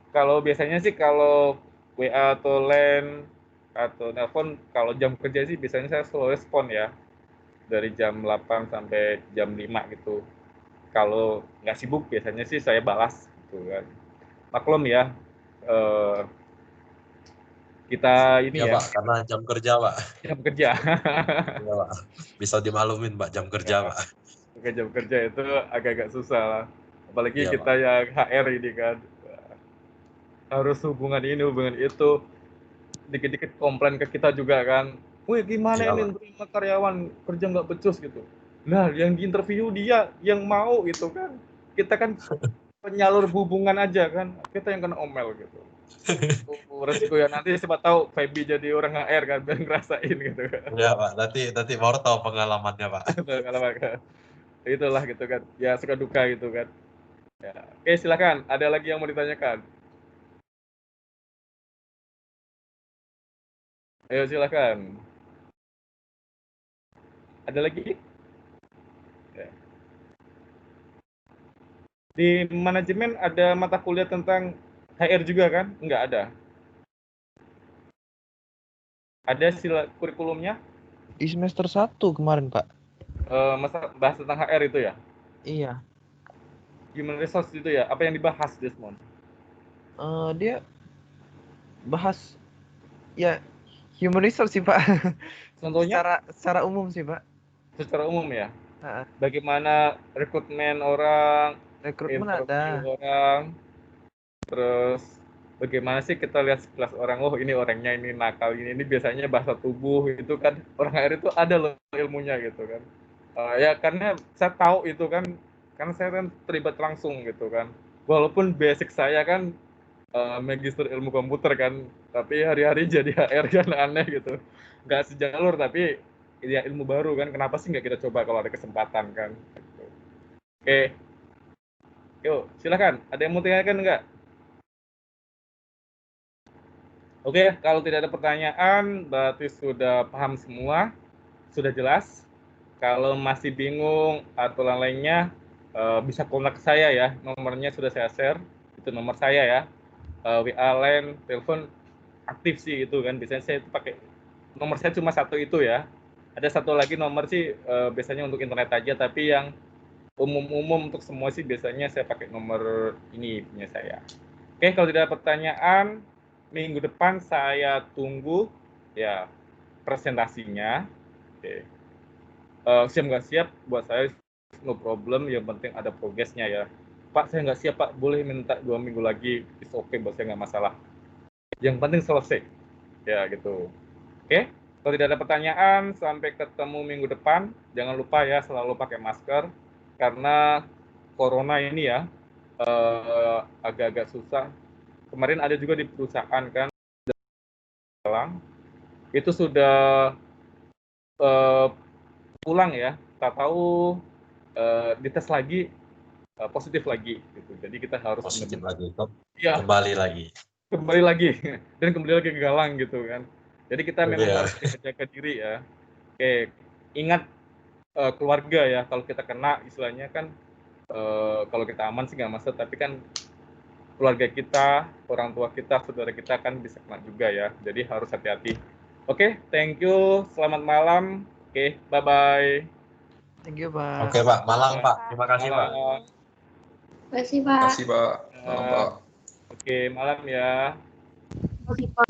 Kalau biasanya sih kalau WA atau LAN atau nelpon, kalau jam kerja sih biasanya saya selalu respon ya. Dari jam 8 sampai jam 5 gitu. Kalau nggak sibuk biasanya sih saya balas gitu kan. Maklum ya. Kita ini ya, ya. Pak, karena jam kerja, Pak. Jam kerja. Ya, Pak. Bisa dimaklumin, Pak, jam kerja, Ya. Pak. Oke, jam kerja itu agak-agak susah lah. Apalagi Iya, kita Pak. yang HR ini kan. Harus hubungan ini, hubungan itu. Dikit-dikit komplain ke kita juga kan. Wih, gimana Iya, ini Pak. terima karyawan kerja nggak becus gitu. Nah, yang di interview dia yang mau gitu kan. Kita kan penyalur hubungan aja kan. Kita yang kena omel gitu. Resiko ya nanti siapa tahu Feby jadi orang HR kan biar ngerasain gitu kan. Iya, Pak. Nanti baru tahu pengalamannya, Pak. Pengalaman kan. Itulah gitu kan. Ya suka duka gitu kan. Ya. Oke, silakan. Ada lagi yang mau ditanyakan? Ayo silakan. Ada lagi? Ya. Di manajemen ada mata kuliah tentang HR juga kan? Enggak ada. Ada kurikulumnya? Di semester 1 kemarin, Pak. Masa bahas tentang HR itu ya? Iya. Human resource itu ya? Apa yang dibahas, Desmond? Dia bahas ya human resource sih, Pak. Contohnya? Secara umum sih, Pak. Secara umum ya? Bagaimana rekrutmen orang, rekrutmen ada orang, terus bagaimana sih kita lihat sekelas orang, oh ini orangnya ini nakal, ini biasanya bahasa tubuh itu kan, orang HR itu ada loh ilmunya gitu kan. Ya karena saya tahu itu kan, karena saya kan terlibat langsung gitu kan. Walaupun basic saya kan magister ilmu komputer kan, tapi hari-hari jadi HR kan aneh gitu. Nggak sejalur tapi ya ilmu baru kan, kenapa sih nggak kita coba kalau ada kesempatan kan. Gitu. Oke. Yuk, silakan. Ada yang mau tanyakan nggak? Oke, kalau tidak ada pertanyaan, berarti sudah paham semua. sudah jelas. Kalau masih bingung atau lain-lainnya, bisa kontak saya ya. Nomornya sudah saya share. Itu nomor saya ya. WA, line, telepon aktif sih itu kan. Biasanya saya itu pakai nomor saya cuma satu itu ya. Ada satu lagi nomor sih biasanya untuk internet aja, tapi yang umum-umum untuk semua sih biasanya saya pakai nomor ini punya saya. Oke, kalau tidak ada pertanyaan, minggu depan saya tunggu ya presentasinya. Oke. Siap nggak siap buat saya no problem, yang penting ada progresnya ya. Pak, saya nggak siap Pak, boleh minta 2 minggu lagi, it's okay buat saya, nggak masalah. Yang penting selesai, ya gitu. Oke, kalau tidak ada pertanyaan, sampai ketemu minggu depan. Jangan lupa ya selalu pakai masker, karena corona ini ya agak-agak susah. Kemarin ada juga di perusahaan kan, itu sudah pulang ya, tak tahu dites lagi positif lagi gitu. Jadi kita harus positif lagi, ya, kembali lagi dan kembali lagi ke Galang gitu kan. Jadi kita memang harus jaga diri ya. Oke, ingat keluarga ya, kalau kita kena istilahnya kan kalau kita aman sih nggak masalah, tapi kan keluarga kita, orang tua kita, saudara kita kan bisa kena juga ya. Jadi harus hati-hati. Oke, thank you. Selamat malam. Oke, bye-bye. Thank you, Pak. Oke, Pak. Malam, Pak. Terima kasih, Pak. Terima kasih, Pak. Terima kasih, Pak. Malam, Pak. Oke, malam ya. Terima kasih, Pak.